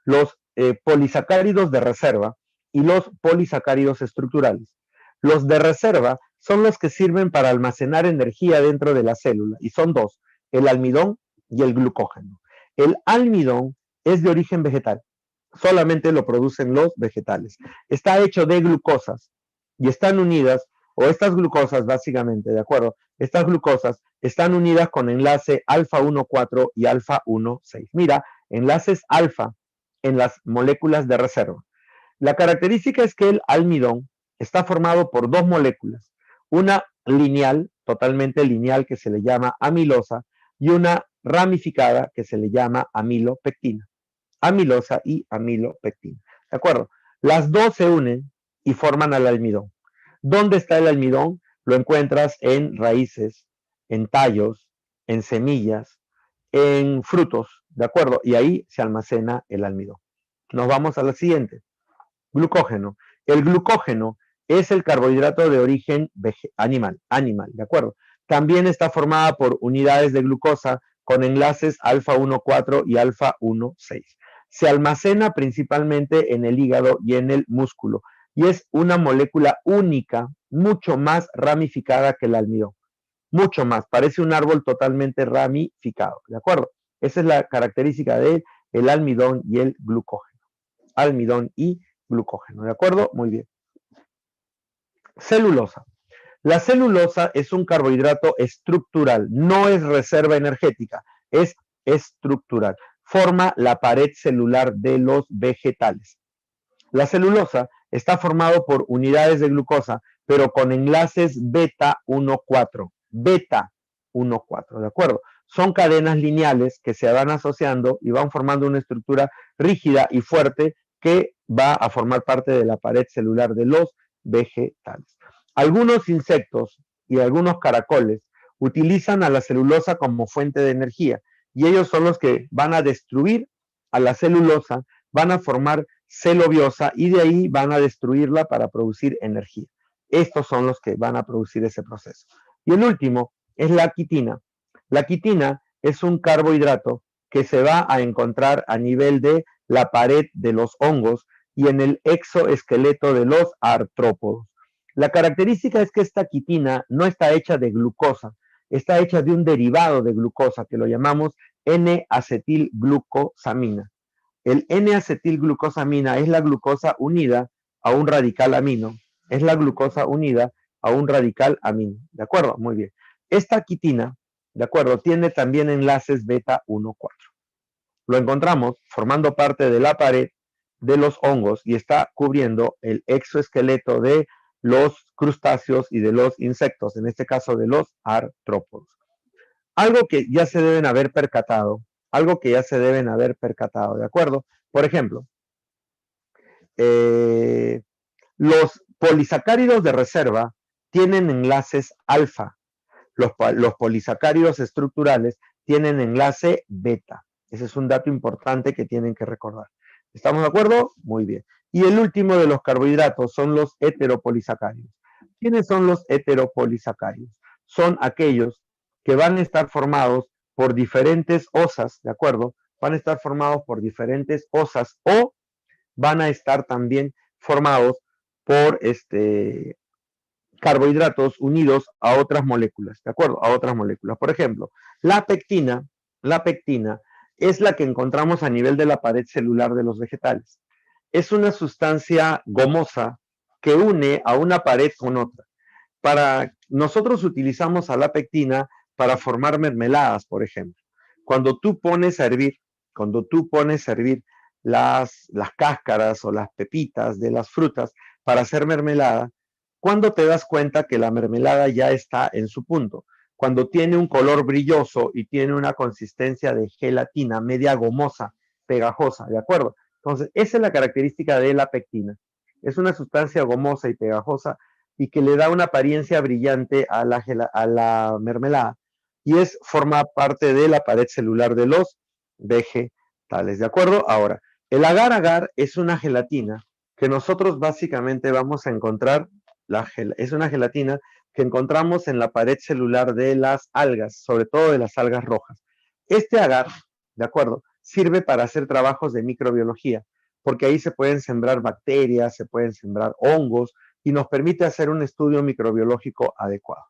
los polisacáridos de reserva y los polisacáridos estructurales. Los de reserva son los que sirven para almacenar energía dentro de la célula, y son dos, el almidón y el glucógeno. El almidón es de origen vegetal, solamente lo producen los vegetales. Está hecho de glucosas y están unidas, o estas glucosas básicamente, ¿de acuerdo? Estas glucosas están unidas con enlace alfa 1,4 y alfa 1,6. Mira, enlaces alfa en las moléculas de reserva. La característica es que el almidón está formado por dos moléculas, una lineal, totalmente lineal, que se le llama amilosa, y una ramificada que se le llama amilopectina. Amilosa y amilopectina. ¿De acuerdo? Las dos se unen y forman al almidón. ¿Dónde está el almidón? Lo encuentras en raíces, en tallos, en semillas, en frutos, ¿de acuerdo? Y ahí se almacena el almidón. Nos vamos a la siguiente. Glucógeno. El glucógeno es el carbohidrato de origen animal, ¿de acuerdo? También está formada por unidades de glucosa con enlaces alfa 1,4 y alfa 1,6. Se almacena principalmente en el hígado y en el músculo, y es una molécula única, mucho más ramificada que el almidón. Mucho más, parece un árbol totalmente ramificado, ¿de acuerdo? Esa es la característica del almidón y el glucógeno. Almidón y glucógeno, ¿de acuerdo? Muy bien. Celulosa. La celulosa es un carbohidrato estructural, no es reserva energética, es estructural. Forma la pared celular de los vegetales. La celulosa está formado por unidades de glucosa, pero con enlaces beta 1,4. Beta 1,4, ¿de acuerdo? Son cadenas lineales que se van asociando y van formando una estructura rígida y fuerte que va a formar parte de la pared celular de los vegetales. Algunos insectos y algunos caracoles utilizan a la celulosa como fuente de energía, y ellos son los que van a destruir a la celulosa, van a formar celobiosa y de ahí van a destruirla para producir energía. Estos son los que van a producir ese proceso. Y el último es la quitina. La quitina es un carbohidrato que se va a encontrar a nivel de la pared de los hongos y en el exoesqueleto de los artrópodos. La característica es que esta quitina no está hecha de glucosa, está hecha de un derivado de glucosa que lo llamamos N-acetilglucosamina. El N-acetilglucosamina es la glucosa unida a un radical amino. Es la glucosa unida a un radical amino. ¿De acuerdo? Muy bien. Esta quitina, ¿de acuerdo?, tiene también enlaces beta 1,4. Lo encontramos formando parte de la pared de los hongos y está cubriendo el exoesqueleto de los crustáceos y de los insectos, en este caso de los artrópodos. Algo que ya se deben haber percatado, ¿de acuerdo? Por ejemplo, los polisacáridos de reserva tienen enlaces alfa. Los polisacáridos estructurales tienen enlace beta. Ese es un dato importante que tienen que recordar. ¿Estamos de acuerdo? Muy bien. Y el último de los carbohidratos son los heteropolisacáridos. ¿Quiénes son los heteropolisacáridos? Son aquellos que van a estar formados por diferentes osas, ¿de acuerdo? Van a estar formados por diferentes osas o van a estar también formados por carbohidratos unidos a otras moléculas, ¿de acuerdo? A otras moléculas. Por ejemplo, la pectina es la que encontramos a nivel de la pared celular de los vegetales. Es una sustancia gomosa que une a una pared con otra. Nosotros utilizamos a la pectina para formar mermeladas, por ejemplo. Cuando tú pones a hervir las cáscaras o las pepitas de las frutas, para hacer mermelada, ¿cuándo te das cuenta que la mermelada ya está en su punto? Cuando tiene un color brilloso y tiene una consistencia de gelatina media gomosa, pegajosa, ¿de acuerdo? Entonces, esa es la característica de la pectina. Es una sustancia gomosa y pegajosa y que le da una apariencia brillante a la mermelada. Y forma parte de la pared celular de los vegetales, ¿de acuerdo? Ahora, el agar-agar es una gelatina que nosotros básicamente vamos a encontrar, es una gelatina que encontramos en la pared celular de las algas, sobre todo de las algas rojas. Este agar, ¿de acuerdo?, sirve para hacer trabajos de microbiología, porque ahí se pueden sembrar bacterias, se pueden sembrar hongos, y nos permite hacer un estudio microbiológico adecuado.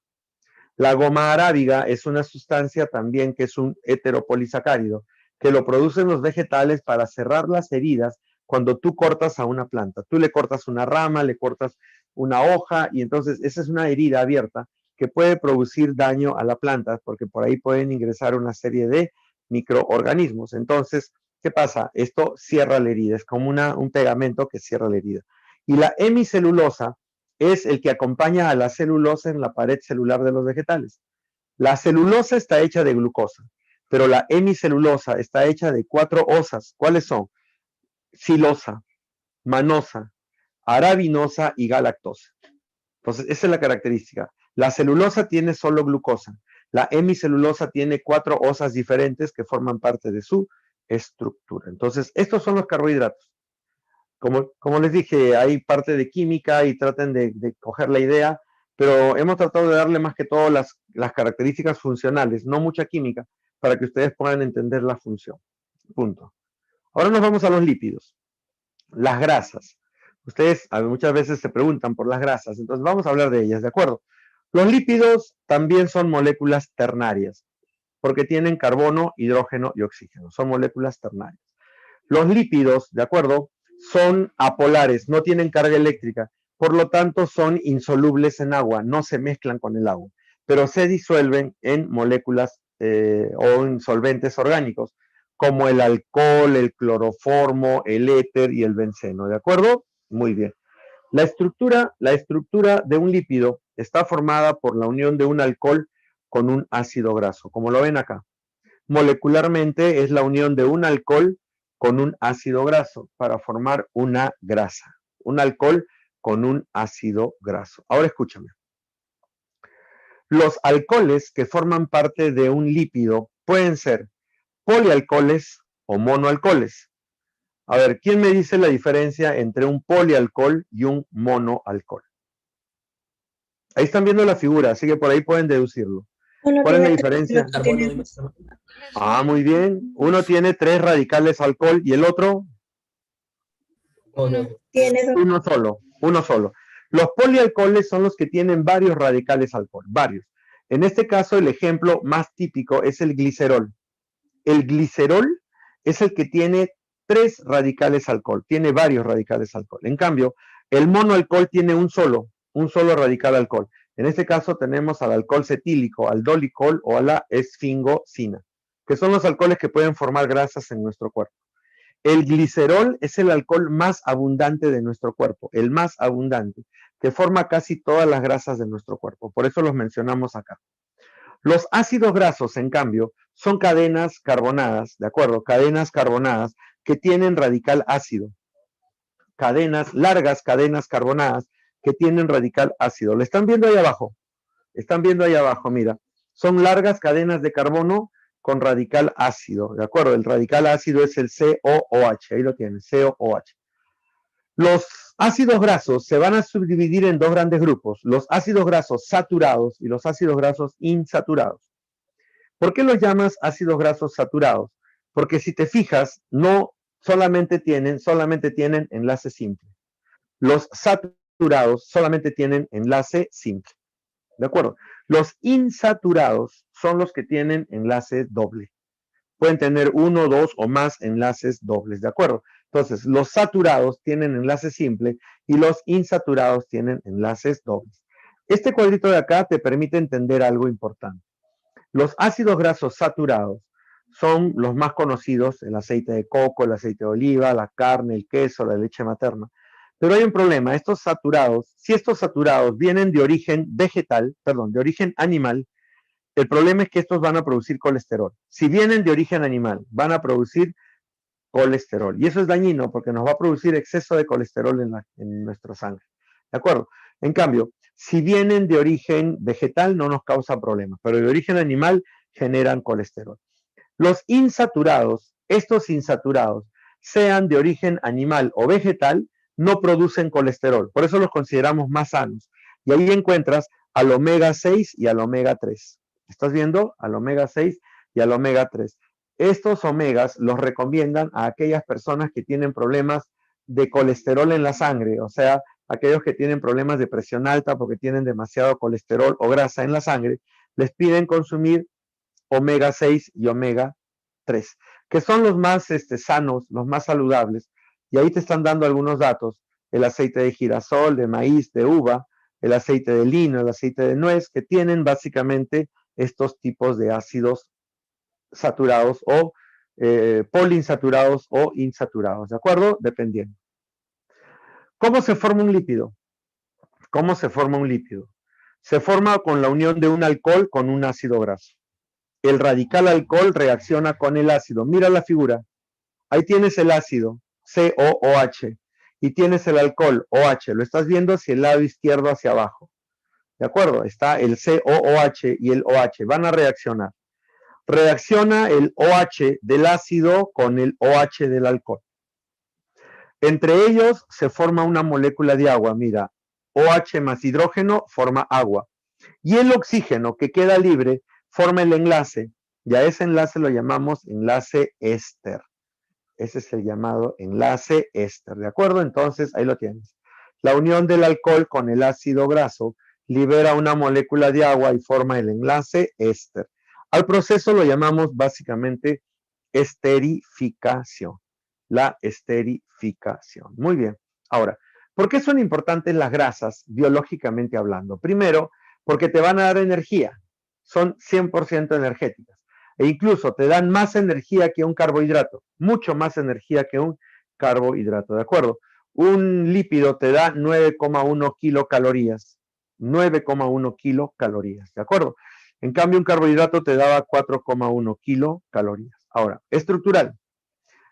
La goma arábiga es una sustancia también que es un heteropolisacárido, que lo producen los vegetales para cerrar las heridas cuando tú cortas a una planta. Tú le cortas una rama, le cortas una hoja, y entonces esa es una herida abierta que puede producir daño a la planta, porque por ahí pueden ingresar una serie de microorganismos. Entonces, ¿qué pasa? Esto cierra la herida, es como un pegamento que cierra la herida. Y la hemicelulosa es el que acompaña a la celulosa en la pared celular de los vegetales. La celulosa está hecha de glucosa, pero la hemicelulosa está hecha de 4 osas. ¿Cuáles son? Silosa, manosa, arabinosa y galactosa. Entonces, esa es la característica. La celulosa tiene solo glucosa. La hemicelulosa tiene 4 osas diferentes que forman parte de su estructura. Entonces, estos son los carbohidratos. Como les dije, hay parte de química y traten de coger la idea, pero hemos tratado de darle más que todo las características funcionales, no mucha química, para que ustedes puedan entender la función. Punto. Ahora nos vamos a los lípidos. Las grasas. Ustedes muchas veces se preguntan por las grasas, entonces vamos a hablar de ellas, ¿de acuerdo? Los lípidos también son moléculas ternarias, porque tienen carbono, hidrógeno y oxígeno. Son moléculas ternarias. Los lípidos, ¿de acuerdo?, son apolares, no tienen carga eléctrica, por lo tanto son insolubles en agua, no se mezclan con el agua, pero se disuelven en moléculas o en solventes orgánicos, como el alcohol, el cloroformo, el éter y el benceno, ¿de acuerdo? Muy bien. La estructura de un lípido está formada por la unión de un alcohol con un ácido graso, como lo ven acá. Molecularmente es la unión de un alcohol con un ácido graso para formar una grasa. Un alcohol con un ácido graso. Ahora escúchame. Los alcoholes que forman parte de un lípido pueden ser polialcoholes o monoalcoholes. A ver, ¿quién me dice la diferencia entre un polialcohol y un monoalcohol? Ahí están viendo la figura, así que por ahí pueden deducirlo. ¿Cuál es la diferencia? Ah, muy bien. Uno tiene 3 radicales alcohol y el otro uno solo. Los polialcoholes son los que tienen varios radicales alcohol, varios. En este caso, el ejemplo más típico es el glicerol. El glicerol es el que tiene 3 radicales alcohol, tiene varios radicales alcohol. En cambio, el monoalcohol tiene un solo radical alcohol. En este caso tenemos al alcohol cetílico, al dolicol o a la esfingosina, que son los alcoholes que pueden formar grasas en nuestro cuerpo. El glicerol es el alcohol más abundante de nuestro cuerpo, el más abundante, que forma casi todas las grasas de nuestro cuerpo. Por eso los mencionamos acá. Los ácidos grasos, en cambio, son cadenas carbonadas, ¿de acuerdo? Cadenas carbonadas que tienen radical ácido. Largas cadenas carbonadas que tienen radical ácido. ¿Lo están viendo ahí abajo? Están viendo ahí abajo, mira. Son largas cadenas de carbono con radical ácido, ¿de acuerdo? El radical ácido es el COOH, ahí lo tienen, COOH. Los ácidos grasos se van a subdividir en 2 grandes grupos, los ácidos grasos saturados y los ácidos grasos insaturados. ¿Por qué los llamas ácidos grasos saturados? Porque si te fijas, no solamente tienen enlace simple. Los saturados solamente tienen enlace simple. ¿De acuerdo? Los insaturados son los que tienen enlace doble. Pueden tener 1, 2 o más enlaces dobles, ¿de acuerdo? Entonces, los saturados tienen enlace simple y los insaturados tienen enlaces dobles. Este cuadrito de acá te permite entender algo importante. Los ácidos grasos saturados son los más conocidos, el aceite de coco, el aceite de oliva, la carne, el queso, la leche materna. Pero hay un problema, estos saturados, si estos saturados vienen de origen vegetal, perdón, de origen animal, el problema es que estos van a producir colesterol. Si vienen de origen animal, van a producir colesterol. Y eso es dañino porque nos va a producir exceso de colesterol en nuestra sangre. ¿De acuerdo? En cambio, si vienen de origen vegetal, no nos causa problemas, pero de origen animal generan colesterol. Los insaturados, estos insaturados, sean de origen animal o vegetal, no producen colesterol. Por eso los consideramos más sanos. Y ahí encuentras al omega 6 y al omega 3. ¿Estás viendo? Al omega 6 y al omega 3. Estos omegas los recomiendan a aquellas personas que tienen problemas de colesterol en la sangre, o sea, aquellos que tienen problemas de presión alta porque tienen demasiado colesterol o grasa en la sangre, les piden consumir omega 6 y omega 3, que son los más sanos, los más saludables, y ahí te están dando algunos datos, el aceite de girasol, de maíz, de uva, el aceite de lino, el aceite de nuez, que tienen básicamente estos tipos de ácidos saturados o poliinsaturados o insaturados, ¿de acuerdo? Dependiendo. ¿Cómo se forma un lípido? ¿Cómo se forma un lípido? Se forma con la unión de un alcohol con un ácido graso. El radical alcohol reacciona con el ácido. Mira la figura. Ahí tienes el ácido, COOH, y tienes el alcohol, OH. Lo estás viendo hacia el lado izquierdo, hacia abajo. ¿De acuerdo? Está el COOH y el OH. Van a reaccionar. Reacciona el OH del ácido con el OH del alcohol. Entre ellos se forma una molécula de agua. Mira, OH más hidrógeno forma agua. Y el oxígeno que queda libre forma el enlace, y a ese enlace lo llamamos enlace éster. Ese es el llamado enlace éster, ¿de acuerdo? Entonces, ahí lo tienes. La unión del alcohol con el ácido graso libera una molécula de agua y forma el enlace éster. Al proceso lo llamamos básicamente esterificación. La esterificación. Muy bien. Ahora, ¿por qué son importantes las grasas biológicamente hablando? Primero, porque te van a dar energía. Son 100% energéticas. E incluso te dan más energía que un carbohidrato. Mucho más energía que un carbohidrato. ¿De acuerdo? Un lípido te da 9,1 kilocalorías. 9,1 kilocalorías. ¿De acuerdo? En cambio, un carbohidrato te daba 4,1 kilocalorías. Ahora, estructural.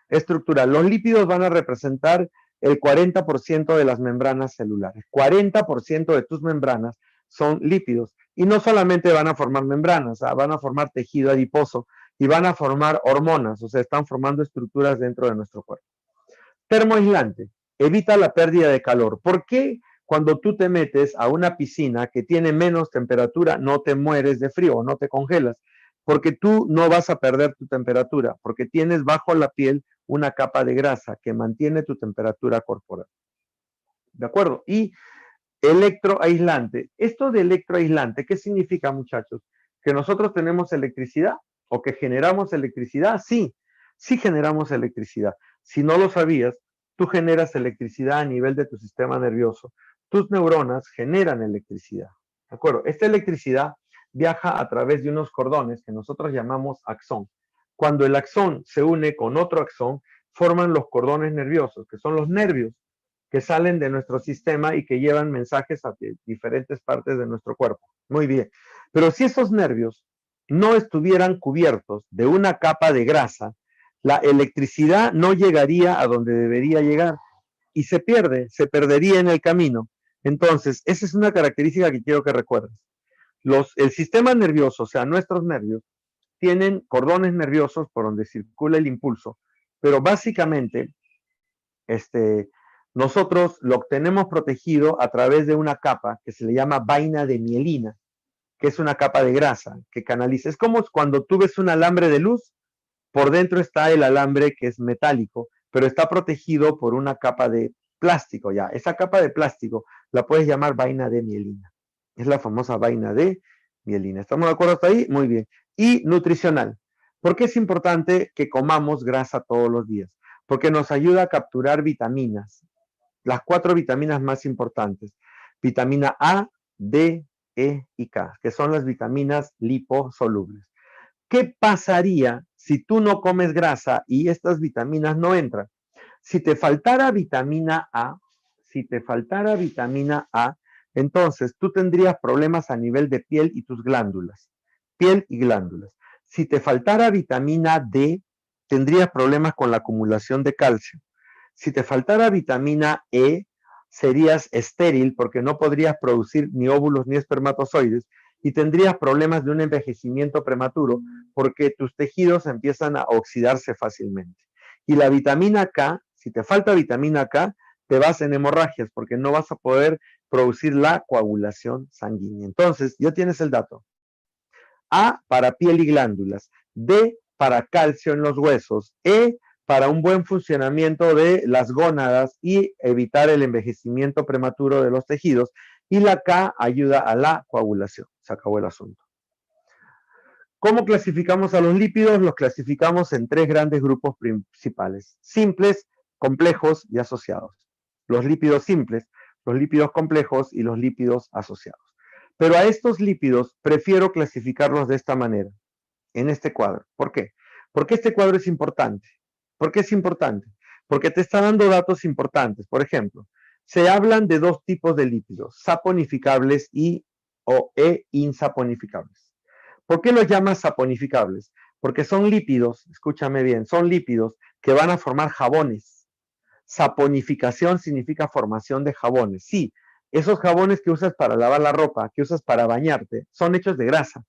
Estructural. Los lípidos van a representar el 40% de las membranas celulares. 40% de tus membranas son lípidos. Y no solamente van a formar membranas, van a formar tejido adiposo y van a formar hormonas, o sea, están formando estructuras dentro de nuestro cuerpo. Termoaislante, evita la pérdida de calor. ¿Por qué cuando tú te metes a una piscina que tiene menos temperatura no te mueres de frío o no te congelas? Porque tú no vas a perder tu temperatura, porque tienes bajo la piel una capa de grasa que mantiene tu temperatura corporal. ¿De acuerdo? Y electroaislante. Esto de electroaislante, ¿qué significa, muchachos? ¿Que nosotros tenemos electricidad o que generamos electricidad? Sí, sí generamos electricidad. Si no lo sabías, tú generas electricidad a nivel de tu sistema nervioso. Tus neuronas generan electricidad. ¿De acuerdo? Esta electricidad viaja a través de unos cordones que nosotros llamamos axón. Cuando el axón se une con otro axón, forman los cordones nerviosos, que son los nervios que salen de nuestro sistema y que llevan mensajes a diferentes partes de nuestro cuerpo. Muy bien. Pero si esos nervios no estuvieran cubiertos de una capa de grasa, la electricidad no llegaría a donde debería llegar y se pierde, se perdería en el camino. Entonces, esa es una característica que quiero que recuerdes. El sistema nervioso, o sea, nuestros nervios, tienen cordones nerviosos por donde circula el impulso, pero básicamente, nosotros lo tenemos protegido a través de una capa que se le llama vaina de mielina, que es una capa de grasa que canaliza. Es como cuando tú ves un alambre de luz, por dentro está el alambre que es metálico, pero está protegido por una capa de plástico ya. Esa capa de plástico la puedes llamar vaina de mielina. Es la famosa vaina de mielina. ¿Estamos de acuerdo hasta ahí? Muy bien. Y nutricional. ¿Por qué es importante que comamos grasa todos los días? Porque nos ayuda a capturar vitaminas. Las 4 vitaminas más importantes. Vitamina A, D, E y K, que son las vitaminas liposolubles. ¿Qué pasaría si tú no comes grasa y estas vitaminas no entran? Si te faltara vitamina A, si te faltara vitamina A, entonces tú tendrías problemas a nivel de piel y tus glándulas. Piel y glándulas. Si te faltara vitamina D, tendrías problemas con la acumulación de calcio. Si te faltara vitamina E, serías estéril porque no podrías producir ni óvulos ni espermatozoides y tendrías problemas de un envejecimiento prematuro porque tus tejidos empiezan a oxidarse fácilmente. Y la vitamina K, si te falta vitamina K, te vas en hemorragias porque no vas a poder producir la coagulación sanguínea. Entonces, ya tienes el dato. A para piel y glándulas, D para calcio en los huesos, E para un buen funcionamiento de las gónadas y evitar el envejecimiento prematuro de los tejidos, y la K ayuda a la coagulación. Se acabó el asunto. ¿Cómo clasificamos a los lípidos? Los clasificamos en 3 grandes grupos principales: simples, complejos y asociados. Los lípidos simples, los lípidos complejos y los lípidos asociados. Pero a estos lípidos prefiero clasificarlos de esta manera, en este cuadro. ¿Por qué? Porque este cuadro es importante. ¿Por qué es importante? Porque te está dando datos importantes. Por ejemplo, se hablan de 2 tipos de lípidos: saponificables e insaponificables. ¿Por qué los llamas saponificables? Porque son lípidos, escúchame bien, son lípidos que van a formar jabones. Saponificación significa formación de jabones. Sí, esos jabones que usas para lavar la ropa, que usas para bañarte, son hechos de grasa.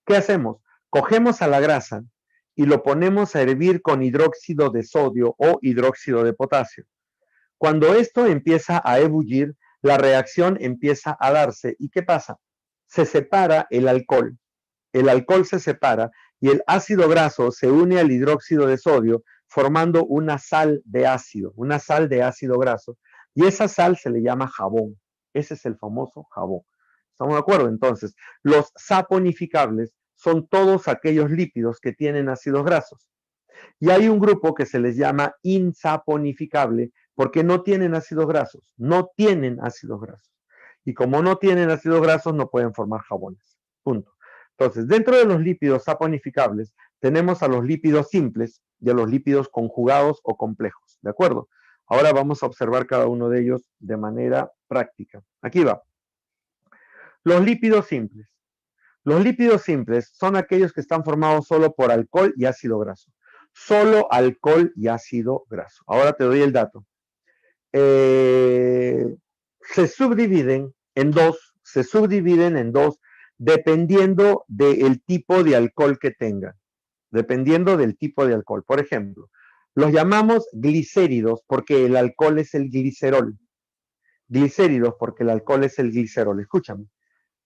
¿Qué hacemos? Cogemos a la grasa y lo ponemos a hervir con hidróxido de sodio o hidróxido de potasio. Cuando esto empieza a ebullir, la reacción empieza a darse. ¿Y qué pasa? Se separa el alcohol. El alcohol se separa y el ácido graso se une al hidróxido de sodio formando una sal de ácido graso, y esa sal se le llama jabón. Ese es el famoso jabón. ¿Estamos de acuerdo? Entonces, los saponificables son todos aquellos lípidos que tienen ácidos grasos. Y hay un grupo que se les llama insaponificable porque no tienen ácidos grasos. No tienen ácidos grasos. Y como no tienen ácidos grasos, no pueden formar jabones. Punto. Entonces, dentro de los lípidos saponificables, tenemos a los lípidos simples y a los lípidos conjugados o complejos. ¿De acuerdo? Ahora vamos a observar cada uno de ellos de manera práctica. Aquí va. Los lípidos simples. Los lípidos simples son aquellos que están formados solo por alcohol y ácido graso. Solo alcohol y ácido graso. Ahora te doy el dato. Se subdividen en dos dependiendo del tipo de alcohol que tengan. Dependiendo del tipo de alcohol. Por ejemplo, los llamamos glicéridos porque el alcohol es el glicerol. Glicéridos porque el alcohol es el glicerol. Escúchame.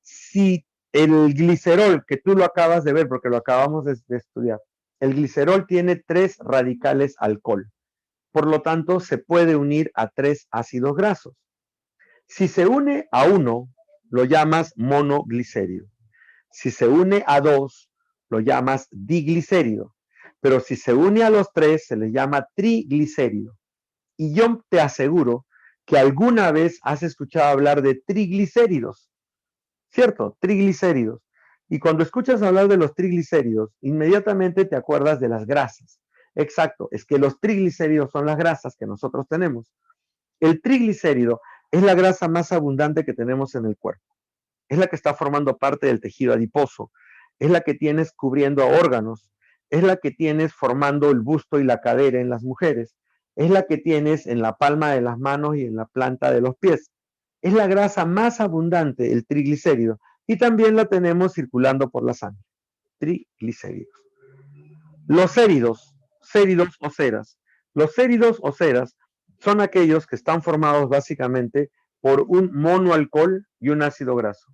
Si el glicerol, que tú lo acabas de ver porque lo acabamos de estudiar, el glicerol tiene 3 radicales alcohol. Por lo tanto, se puede unir a 3 ácidos grasos. Si se une a 1, lo llamas monoglicérido. Si se une a 2, lo llamas diglicérido. Pero si se une a los 3, se le llama triglicérido. Y yo te aseguro que alguna vez has escuchado hablar de triglicéridos. ¿Cierto? Triglicéridos. Y cuando escuchas hablar de los triglicéridos, inmediatamente te acuerdas de las grasas. Exacto, es que los triglicéridos son las grasas que nosotros tenemos. El triglicérido es la grasa más abundante que tenemos en el cuerpo. Es la que está formando parte del tejido adiposo. Es la que tienes cubriendo a órganos. Es la que tienes formando el busto y la cadera en las mujeres. Es la que tienes en la palma de las manos y en la planta de los pies. Es la grasa más abundante, el triglicérido, y también la tenemos circulando por la sangre. Triglicéridos. Los céridos o ceras. Los céridos o ceras son aquellos que están formados básicamente por un monoalcohol y un ácido graso.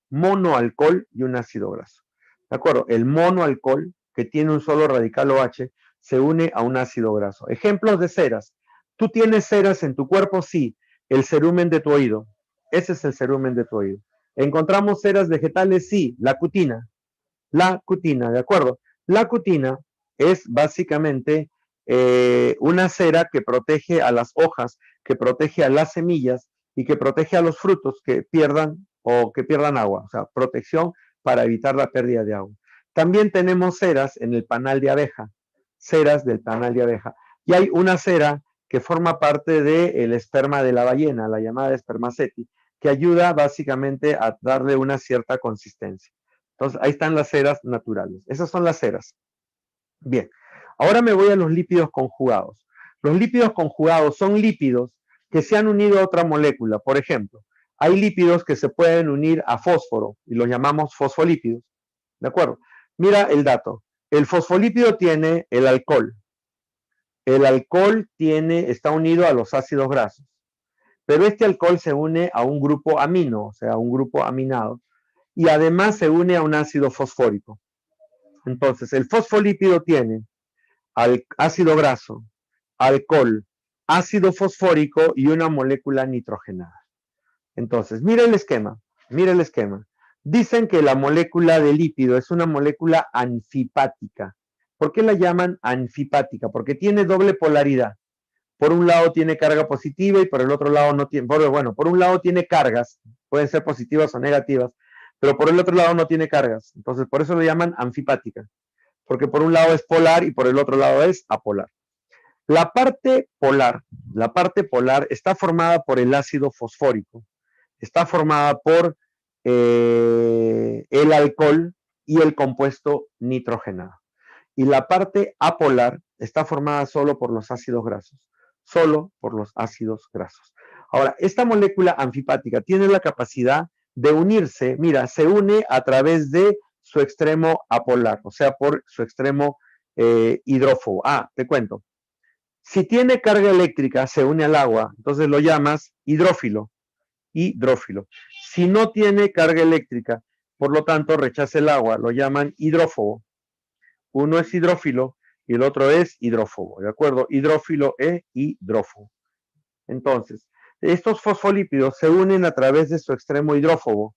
Monoalcohol y un ácido graso. ¿De acuerdo? El monoalcohol, que tiene un solo radical OH, se une a un ácido graso. Ejemplos de ceras. ¿Tú tienes ceras en tu cuerpo? Sí. El cerumen de tu oído. Ese es el cerumen de tu oído. ¿Encontramos ceras vegetales? Sí. La cutina. La cutina, ¿de acuerdo? La cutina es básicamente una cera que protege a las hojas, que protege a las semillas y que protege a los frutos que pierdan agua. O sea, protección para evitar la pérdida de agua. También tenemos ceras en el panal de abeja. Ceras del panal de abeja. Y hay una cera que forma parte del esperma de la ballena, la llamada espermaceti, que ayuda básicamente a darle una cierta consistencia. Entonces, ahí están las ceras naturales. Esas son las ceras. Bien, ahora me voy a los lípidos conjugados. Los lípidos conjugados son lípidos que se han unido a otra molécula. Por ejemplo, hay lípidos que se pueden unir a fósforo y los llamamos fosfolípidos. ¿De acuerdo? Mira el dato. El fosfolípido tiene el alcohol. El alcohol está unido a los ácidos grasos. Pero este alcohol se une a un grupo amino, o sea, a un grupo aminado. Y además se une a un ácido fosfórico. Entonces, el fosfolípido tiene ácido graso, alcohol, ácido fosfórico y una molécula nitrogenada. Entonces, mira el esquema. Dicen que la molécula de lípido es una molécula anfipática. ¿Por qué la llaman anfipática? Porque tiene doble polaridad. Por un lado tiene carga positiva y por el otro lado no tiene. Bueno, por un lado tiene cargas, pueden ser positivas o negativas, pero por el otro lado no tiene cargas. Entonces, por eso lo llaman anfipática. Porque por un lado es polar y por el otro lado es apolar. La parte polar está formada por el ácido fosfórico. Está formada por el alcohol y el compuesto nitrogenado. Y la parte apolar está formada solo por los ácidos grasos. Solo por los ácidos grasos. Ahora, esta molécula anfipática tiene la capacidad de unirse, mira, se une a través de su extremo apolar, o sea, por su extremo hidrófobo. Te cuento. Si tiene carga eléctrica, se une al agua, entonces lo llamas hidrófilo. Si no tiene carga eléctrica, por lo tanto rechaza el agua, lo llaman hidrófobo. Uno es hidrófilo y el otro es hidrófobo, ¿de acuerdo? Hidrófilo e hidrófobo. Entonces, estos fosfolípidos se unen a través de su extremo hidrófobo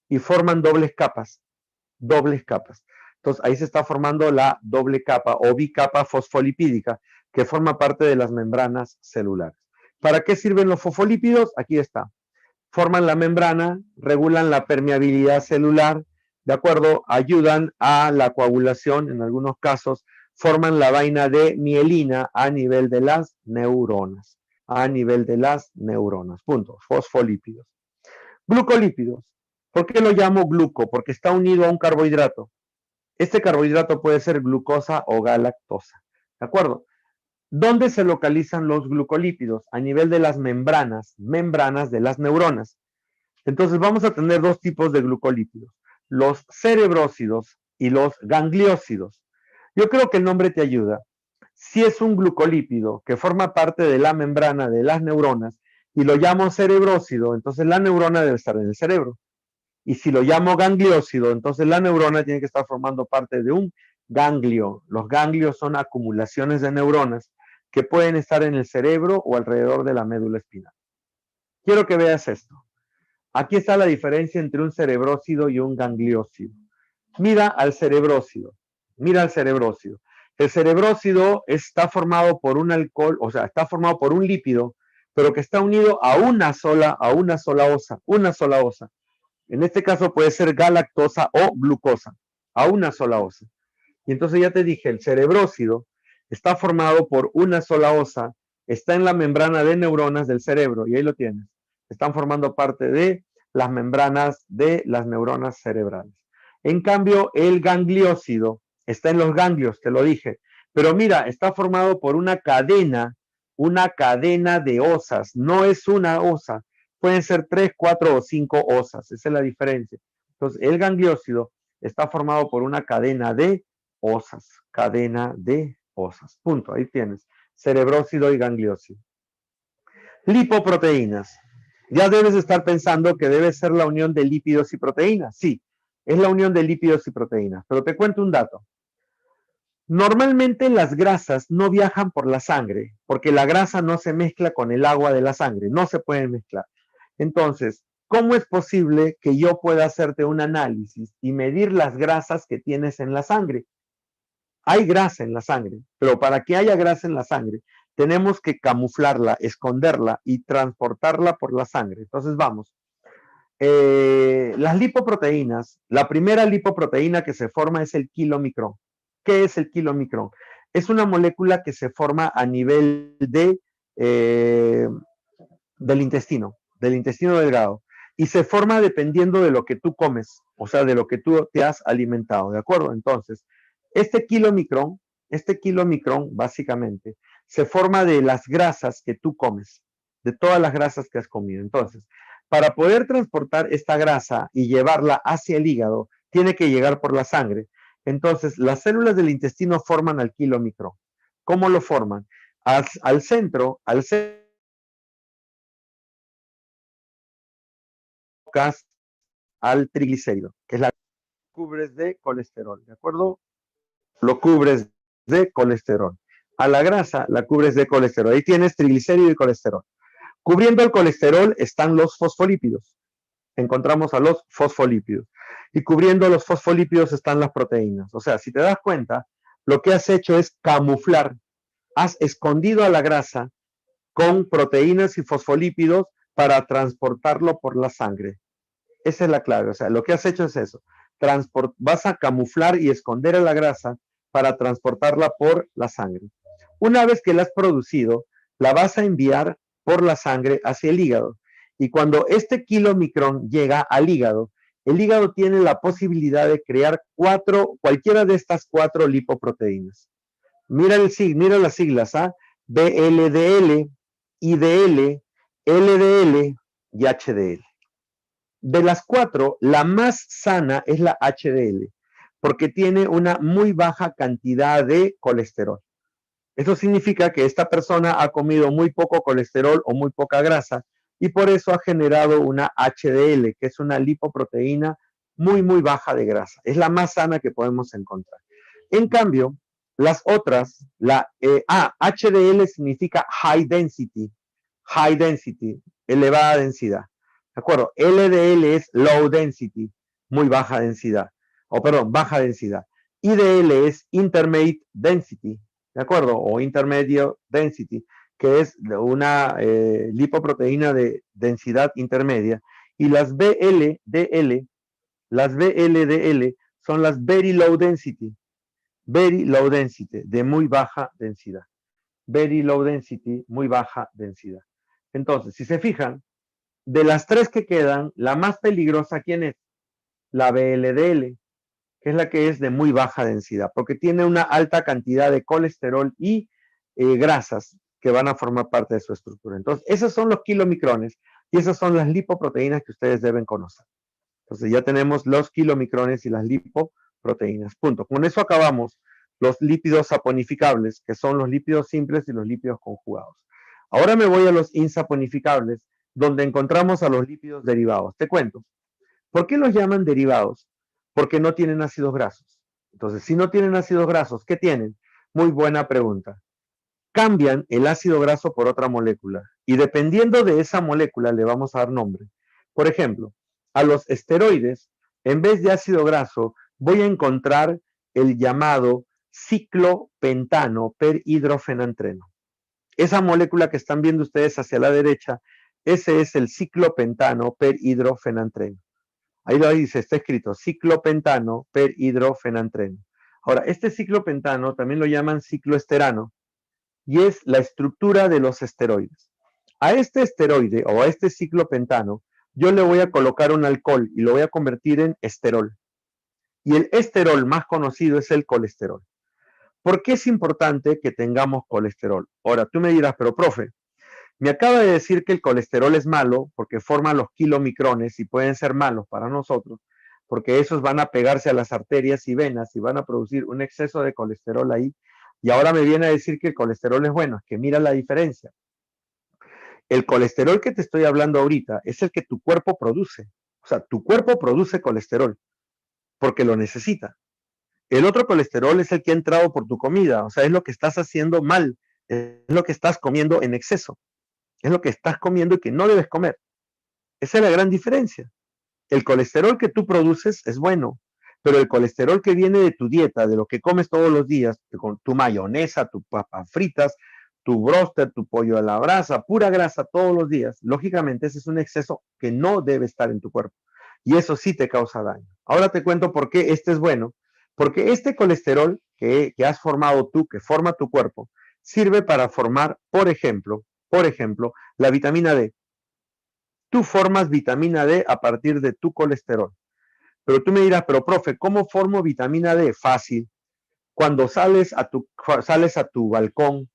y forman dobles capas. Entonces, ahí se está formando la doble capa o bicapa fosfolipídica que forma parte de las membranas celulares. ¿Para qué sirven los fosfolípidos? Aquí está. Forman la membrana, regulan la permeabilidad celular, ¿de acuerdo? Ayudan a la coagulación, en algunos casos, forman la vaina de mielina a nivel de las neuronas. Punto. Fosfolípidos. Glucolípidos. ¿Por qué lo llamo gluco? Porque está unido a un carbohidrato. Este carbohidrato puede ser glucosa o galactosa. ¿De acuerdo? ¿Dónde se localizan los glucolípidos? A nivel de las membranas de las neuronas. Entonces vamos a tener dos tipos de glucolípidos. Los cerebrósidos y los gangliósidos. Yo creo que el nombre te ayuda. Si es un glucolípido que forma parte de la membrana de las neuronas y lo llamo cerebrósido, entonces la neurona debe estar en el cerebro. Y si lo llamo gangliósido, entonces la neurona tiene que estar formando parte de un ganglio. Los ganglios son acumulaciones de neuronas que pueden estar en el cerebro o alrededor de la médula espinal. Quiero que veas esto. Aquí está la diferencia entre un cerebrósido y un gangliósido. Mira al cerebrósido. El cerebrósido está formado por un alcohol, o sea, está formado por un lípido, pero que está unido a una sola osa. En este caso puede ser galactosa o glucosa, a una sola osa. Y entonces ya te dije, el cerebrósido está formado por una sola osa, está en la membrana de neuronas del cerebro, y ahí lo tienes. Están formando parte de las membranas de las neuronas cerebrales. En cambio, el gangliósido está en los ganglios, te lo dije. Pero mira, está formado por una cadena de osas. No es una osa. Pueden ser 3, 4 o 5 osas. Esa es la diferencia. Entonces, el gangliósido está formado por una cadena de osas. Punto. Ahí tienes. Cerebrósido y gangliósido. Lipoproteínas. Ya debes estar pensando que debe ser la unión de lípidos y proteínas. Sí, es la unión de lípidos y proteínas. Pero te cuento un dato. Normalmente las grasas no viajan por la sangre, porque la grasa no se mezcla con el agua de la sangre, no se pueden mezclar. Entonces, ¿cómo es posible que yo pueda hacerte un análisis y medir las grasas que tienes en la sangre? Hay grasa en la sangre, pero para que haya grasa en la sangre, tenemos que camuflarla, esconderla y transportarla por la sangre. Entonces, vamos. Las lipoproteínas, la primera lipoproteína que se forma es el kilomicrón. ¿Qué es el kilomicrón? Es una molécula que se forma a nivel de del intestino delgado, y se forma dependiendo de lo que tú comes, o sea, de lo que tú te has alimentado, ¿de acuerdo? Entonces, este kilomicrón, básicamente, se forma de las grasas que tú comes, de todas las grasas que has comido. Entonces, para poder transportar esta grasa y llevarla hacia el hígado, tiene que llegar por la sangre. Entonces, las células del intestino forman al kilomicrón. ¿Cómo lo forman? Al centro, al triglicérido, que es la cubres de colesterol, ¿de acuerdo? Lo cubres de colesterol. A la grasa la cubres de colesterol. Ahí tienes triglicérido y colesterol. Cubriendo el colesterol están los fosfolípidos. Encontramos a los fosfolípidos. Y cubriendo los fosfolípidos están las proteínas. O sea, si te das cuenta, lo que has hecho es camuflar. Has escondido a la grasa con proteínas y fosfolípidos para transportarlo por la sangre. Esa es la clave. O sea, lo que has hecho es eso. Vas a camuflar y esconder a la grasa para transportarla por la sangre. Una vez que la has producido, la vas a enviar por la sangre hacia el hígado. Y cuando este kilomicrón llega al hígado, el hígado tiene la posibilidad de crear cualquiera de estas 4 lipoproteínas. Mira las siglas, ¿ah? VLDL, IDL, LDL y HDL. De las 4, la más sana es la HDL, porque tiene una muy baja cantidad de colesterol. Eso significa que esta persona ha comido muy poco colesterol o muy poca grasa y por eso ha generado una HDL, que es una lipoproteína muy, muy baja de grasa. Es la más sana que podemos encontrar. En cambio, las otras, HDL significa high density, elevada densidad. ¿De acuerdo? LDL es low density, muy baja densidad. Baja densidad. IDL es intermediate density, ¿de acuerdo? O intermedio density, que es una lipoproteína de densidad intermedia. Y las VLDL son las very low density, de muy baja densidad. Very low density, muy baja densidad. Entonces, si se fijan, de las 3 que quedan, la más peligrosa, ¿quién es? La VLDL, que es la que es de muy baja densidad, porque tiene una alta cantidad de colesterol y grasas que van a formar parte de su estructura. Entonces, esos son los kilomicrones y esas son las lipoproteínas que ustedes deben conocer. Entonces, ya tenemos los kilomicrones y las lipoproteínas. Punto. Con eso acabamos los lípidos saponificables, que son los lípidos simples y los lípidos conjugados. Ahora me voy a los insaponificables, donde encontramos a los lípidos derivados. Te cuento. ¿Por qué los llaman derivados? Porque no tienen ácidos grasos. Entonces, si no tienen ácidos grasos, ¿qué tienen? Muy buena pregunta. Cambian el ácido graso por otra molécula y dependiendo de esa molécula le vamos a dar nombre. Por ejemplo, a los esteroides, en vez de ácido graso, voy a encontrar el llamado ciclopentano perhidrofenantreno. Esa molécula que están viendo ustedes hacia la derecha, ese es el ciclopentano perhidrofenantreno. Ahí lo dice, está escrito ciclopentano perhidrofenantreno. Ahora, este ciclopentano también lo llaman cicloesterano y es la estructura de los esteroides. A este esteroide o a este ciclopentano yo le voy a colocar un alcohol y lo voy a convertir en esterol. Y el esterol más conocido es el colesterol. ¿Por qué es importante que tengamos colesterol? Ahora, tú me dirás, pero profe, me acaba de decir que el colesterol es malo porque forma los kilomicrones y pueden ser malos para nosotros porque esos van a pegarse a las arterias y venas y van a producir un exceso de colesterol ahí. Y ahora me viene a decir que el colesterol es bueno. Es que mira la diferencia. El colesterol que te estoy hablando ahorita es el que tu cuerpo produce. O sea, tu cuerpo produce colesterol porque lo necesita. El otro colesterol es el que ha entrado por tu comida. O sea, es lo que estás haciendo mal. Es lo que estás comiendo en exceso. Es lo que estás comiendo y que no debes comer. Esa es la gran diferencia. El colesterol que tú produces es bueno, pero el colesterol que viene de tu dieta, de lo que comes todos los días, con tu mayonesa, tus papas fritas, tu bróster, tu pollo a la brasa, pura grasa todos los días, lógicamente ese es un exceso que no debe estar en tu cuerpo. Y eso sí te causa daño. Ahora te cuento por qué este es bueno. Porque este colesterol que has formado tú, que forma tu cuerpo, sirve para formar, por ejemplo, Por ejemplo, la vitamina D. Tú formas vitamina D a partir de tu colesterol. Pero tú me dirás, pero profe, ¿cómo formo vitamina D? Fácil. Cuando sales a tu balcón,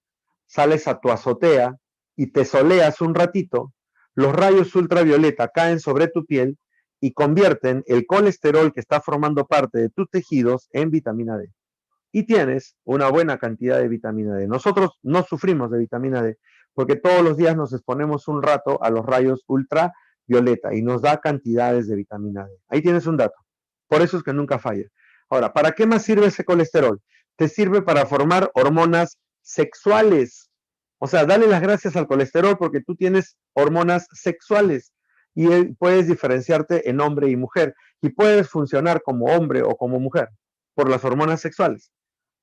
sales a tu azotea y te soleas un ratito, los rayos ultravioleta caen sobre tu piel y convierten el colesterol que está formando parte de tus tejidos en vitamina D. Y tienes una buena cantidad de vitamina D. Nosotros no sufrimos de vitamina D porque todos los días nos exponemos un rato a los rayos ultravioleta y nos da cantidades de vitamina D. Ahí tienes un dato. Por eso es que nunca falla. Ahora, ¿para qué más sirve ese colesterol? Te sirve para formar hormonas sexuales. O sea, dale las gracias al colesterol porque tú tienes hormonas sexuales y puedes diferenciarte en hombre y mujer y puedes funcionar como hombre o como mujer por las hormonas sexuales,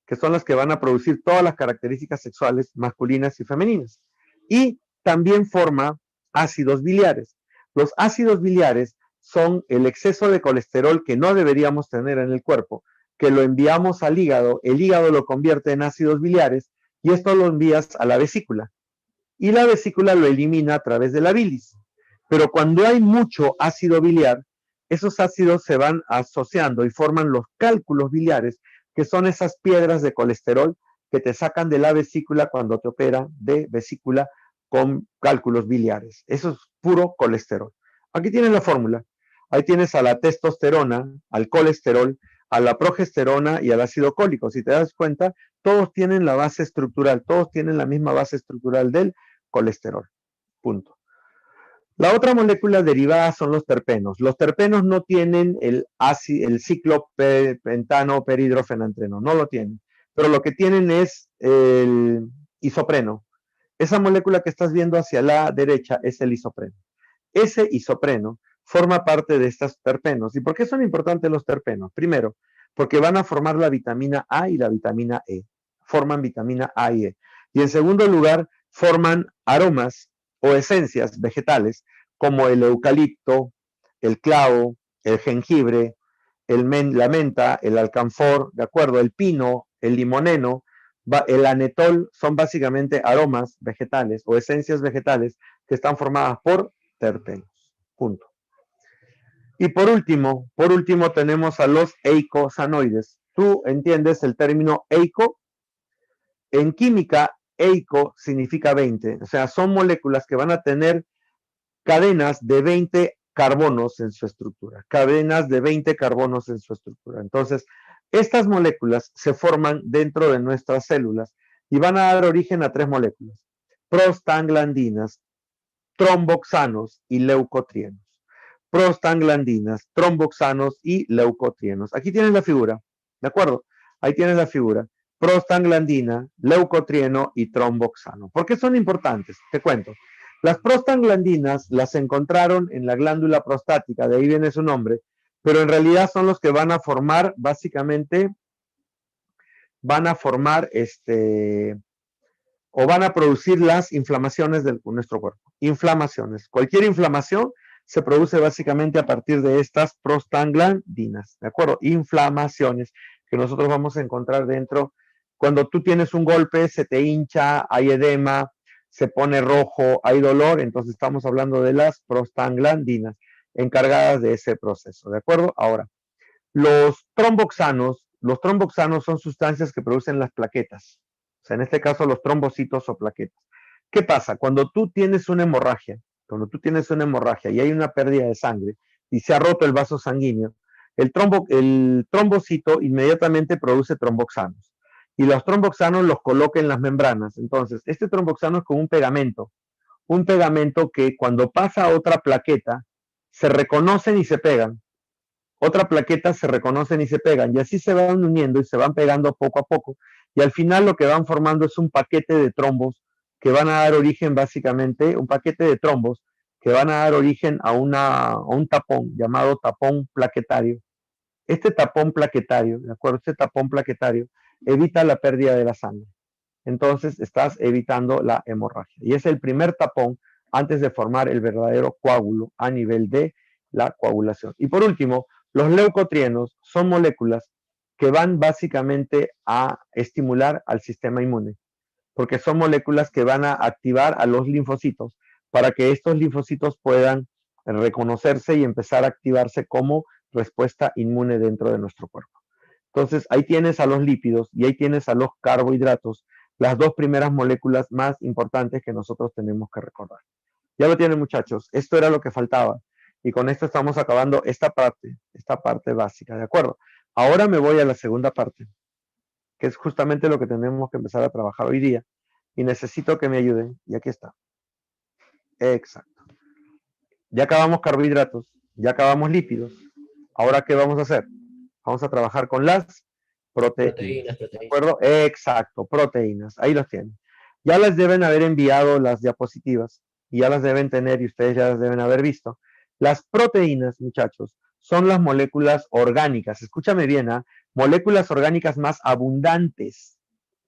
que son las que van a producir todas las características sexuales masculinas y femeninas. Y también forma ácidos biliares. Los ácidos biliares son el exceso de colesterol que no deberíamos tener en el cuerpo, que lo enviamos al hígado, el hígado lo convierte en ácidos biliares y esto lo envías a la vesícula. Y la vesícula lo elimina a través de la bilis. Pero cuando hay mucho ácido biliar, esos ácidos se van asociando y forman los cálculos biliares, que son esas piedras de colesterol que te sacan de la vesícula cuando te operan de vesícula con cálculos biliares. Eso es puro colesterol. Aquí tienes la fórmula. Ahí tienes a la testosterona, al colesterol, a la progesterona y al ácido cólico. Si te das cuenta, todos tienen la base estructural, todos tienen la misma base estructural del colesterol. Punto. La otra molécula derivada son los terpenos. Los terpenos no tienen el ciclo pentano perhidrofenantreno, no lo tienen. Pero lo que tienen es el isopreno. Esa molécula que estás viendo hacia la derecha es el isopreno. Ese isopreno forma parte de estos terpenos. ¿Y por qué son importantes los terpenos? Primero, porque van a formar la vitamina A y la vitamina E. Forman vitamina A y E. Y en segundo lugar, forman aromas o esencias vegetales como el eucalipto, el clavo, el jengibre, la menta, el alcanfor, ¿de acuerdo? El pino, el limoneno, el anetol, son básicamente aromas vegetales o esencias vegetales que están formadas por terpenos. Punto. Y por último tenemos a los eicosanoides. ¿Tú entiendes el término eico? En química, eico significa 20, o sea, son moléculas que van a tener cadenas de 20 carbonos en su estructura, cadenas de 20 carbonos en su estructura. Entonces, estas moléculas se forman dentro de nuestras células y van a dar origen a 3 moléculas: prostaglandinas, tromboxanos y leucotrienos. Prostaglandinas, tromboxanos y leucotrienos. Aquí tienes la figura, ¿de acuerdo? Ahí tienes la figura. Prostaglandina, leucotrieno y tromboxano. ¿Por qué son importantes? Te cuento. Las prostaglandinas las encontraron en la glándula prostática, de ahí viene su nombre, pero en realidad son los que van a formar, básicamente, van a formar o van a producir las inflamaciones de nuestro cuerpo. Inflamaciones. Cualquier inflamación se produce básicamente a partir de estas prostaglandinas, ¿de acuerdo? Inflamaciones que nosotros vamos a encontrar dentro. Cuando tú tienes un golpe, se te hincha, hay edema, se pone rojo, hay dolor, entonces estamos hablando de las prostaglandinas encargadas de ese proceso, ¿de acuerdo? Ahora, los tromboxanos son sustancias que producen las plaquetas, o sea, en este caso los trombocitos o plaquetas. ¿Qué pasa? Cuando tú tienes una hemorragia y hay una pérdida de sangre y se ha roto el vaso sanguíneo, el trombocito inmediatamente produce tromboxanos. Y los tromboxanos los coloca en las membranas. Entonces, este tromboxano es como un pegamento que cuando pasa a otra plaqueta, se reconocen y se pegan. Otra plaqueta se reconocen y se pegan. Y así se van uniendo y se van pegando poco a poco. Y al final lo que van formando es un paquete de trombos que van a dar origen básicamente, un paquete de trombos que van a dar origen a un tapón llamado tapón plaquetario. Este tapón plaquetario, ¿de acuerdo? Este tapón plaquetario evita la pérdida de la sangre. Entonces estás evitando la hemorragia. Y es el primer tapón antes de formar el verdadero coágulo a nivel de la coagulación. Y por último, los leucotrienos son moléculas que van básicamente a estimular al sistema inmune. porque son moléculas que van a activar a los linfocitos para que estos linfocitos puedan reconocerse y empezar a activarse como respuesta inmune dentro de nuestro cuerpo. Entonces, ahí tienes a los lípidos y ahí tienes a los carbohidratos, las dos primeras moléculas más importantes que nosotros tenemos que recordar. Ya lo tienen, muchachos. Esto era lo que faltaba. Y con esto estamos acabando esta parte básica, ¿de acuerdo? Ahora me voy a la segunda parte, que es justamente lo que tenemos que empezar a trabajar hoy día. Y necesito que me ayuden. Y aquí está. Exacto. Ya acabamos carbohidratos, ya acabamos lípidos. Ahora, ¿qué vamos a hacer? Vamos a trabajar con las proteínas. ¿De acuerdo? Exacto, proteínas. Ahí los tienen. Ya les deben haber enviado las diapositivas y ya las deben tener y ustedes ya las deben haber visto. Las proteínas, muchachos, son las moléculas orgánicas. Escúchame bien, ¿ah? Moléculas orgánicas más abundantes.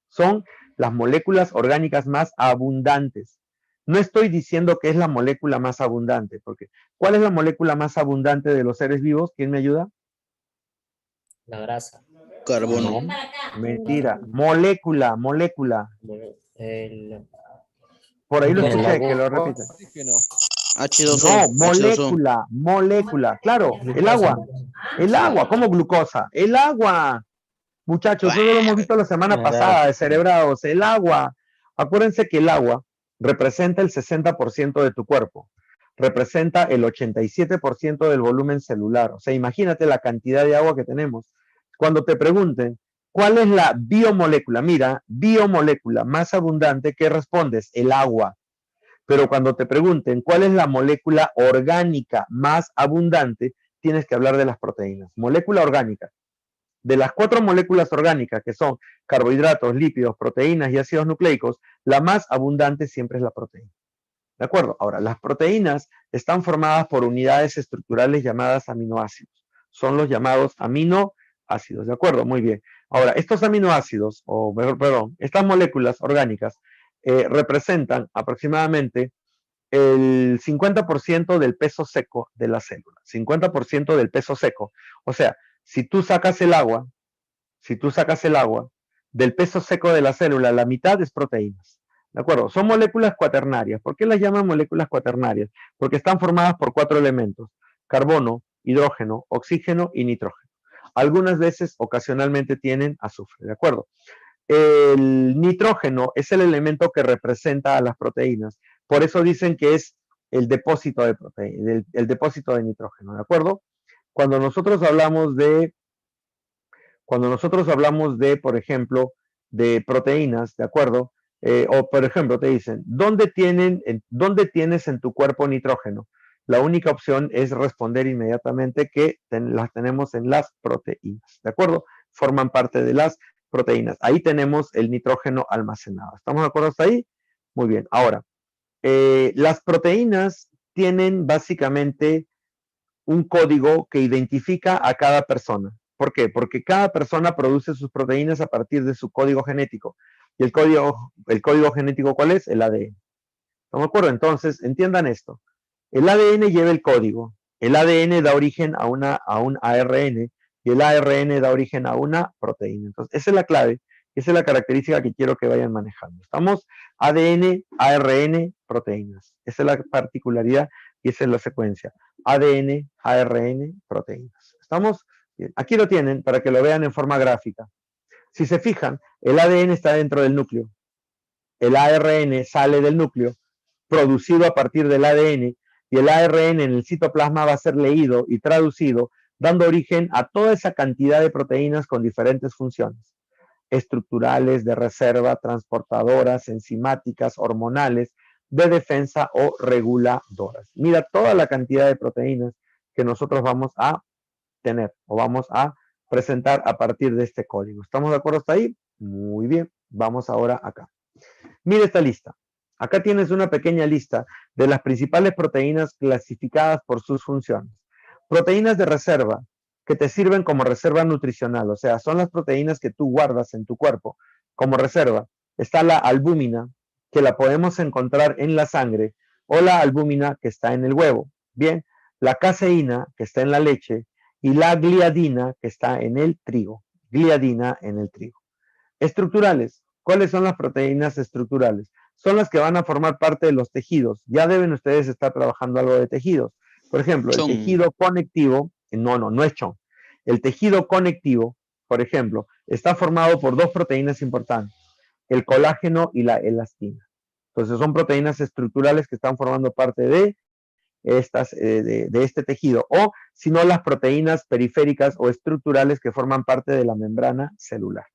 Son las moléculas orgánicas más abundantes. No estoy diciendo que es la molécula más abundante, porque ¿cuál es la molécula más abundante de los seres vivos? ¿Quién me ayuda? La grasa. Carbono. No, mentira. Molécula. Por ahí lo El escuché, agua. que lo repita. H2O. No, molécula. Claro, el agua, como glucosa. El agua. Muchachos, eso lo hemos visto la semana pasada, descerebrados. El agua. Acuérdense que el agua representa el 60% de tu cuerpo. Representa el 87% del volumen celular. O sea, imagínate la cantidad de agua que tenemos. Cuando te pregunten, ¿cuál es la biomolécula? Mira, biomolécula más abundante, ¿qué respondes? El agua. Pero cuando te pregunten, ¿cuál es la molécula orgánica más abundante? Tienes que hablar de las proteínas. Molécula orgánica. De las 4 moléculas orgánicas, que son carbohidratos, lípidos, proteínas y ácidos nucleicos, la más abundante siempre es la proteína. ¿De acuerdo? Ahora, las proteínas están formadas por unidades estructurales llamadas aminoácidos. Son los llamados aminoácidos, ¿de acuerdo? Muy bien. Ahora, estos aminoácidos, o mejor, perdón, estas moléculas orgánicas representan aproximadamente el 50% del peso seco de la célula. 50% del peso seco. O sea, si tú sacas el agua del peso seco de la célula, la mitad es proteínas. ¿De acuerdo? Son moléculas cuaternarias. ¿Por qué las llaman moléculas cuaternarias? Porque están formadas por 4 elementos: carbono, hidrógeno, oxígeno y nitrógeno. Algunas veces, ocasionalmente, tienen azufre. ¿De acuerdo? El nitrógeno es el elemento que representa a las proteínas. Por eso dicen que es el depósito de proteína, el depósito de nitrógeno. ¿De acuerdo? Cuando nosotros hablamos de, por ejemplo, de proteínas, ¿de acuerdo? O, por ejemplo, te dicen, ¿dónde tienes en tu cuerpo nitrógeno? La única opción es responder inmediatamente que las tenemos en las proteínas, ¿de acuerdo? Forman parte de las proteínas. Ahí tenemos el nitrógeno almacenado. ¿Estamos de acuerdo hasta ahí? Muy bien. Ahora, las proteínas tienen básicamente un código que identifica a cada persona. ¿Por qué? Porque cada persona produce sus proteínas a partir de su código genético. ¿Y el código genético cuál es? El ADN. ¿Estamos de acuerdo? Entonces, entiendan esto. El ADN lleva el código. El ADN da origen a un ARN y el ARN da origen a una proteína. Entonces, esa es la clave, esa es la característica que quiero que vayan manejando. Estamos ADN, ARN, proteínas. Esa es la particularidad y esa es la secuencia. ADN, ARN, proteínas. ¿Estamos? Bien. Aquí lo tienen para que lo vean en forma gráfica. Si se fijan, el ADN está dentro del núcleo. El ARN sale del núcleo, producido a partir del ADN, y el ARN en el citoplasma va a ser leído y traducido, dando origen a toda esa cantidad de proteínas con diferentes funciones: estructurales, de reserva, transportadoras, enzimáticas, hormonales, de defensa o reguladoras. Mira toda la cantidad de proteínas que nosotros vamos a tener o vamos a presentar a partir de este código. ¿Estamos de acuerdo hasta ahí? Muy bien. Vamos ahora acá. Mira esta lista. Acá tienes una pequeña lista de las principales proteínas clasificadas por sus funciones. Proteínas de reserva, que te sirven como reserva nutricional, o sea, son las proteínas que tú guardas en tu cuerpo como reserva. Está la albúmina, que la podemos encontrar en la sangre, o la albúmina que está en el huevo. Bien, la caseína, que está en la leche, y la gliadina, que está en el trigo. Gliadina en el trigo. Estructurales, ¿Cuáles son las proteínas estructurales? Son las que van a formar parte de los tejidos. Ya deben ustedes estar trabajando algo de tejidos. Por ejemplo, el Chon. tejido conectivo, no es chon. El tejido conectivo, por ejemplo, está formado por dos proteínas importantes, el colágeno y la elastina. Entonces son proteínas estructurales que están formando parte de este tejido, o si no, las proteínas periféricas o estructurales que forman parte de la membrana celular.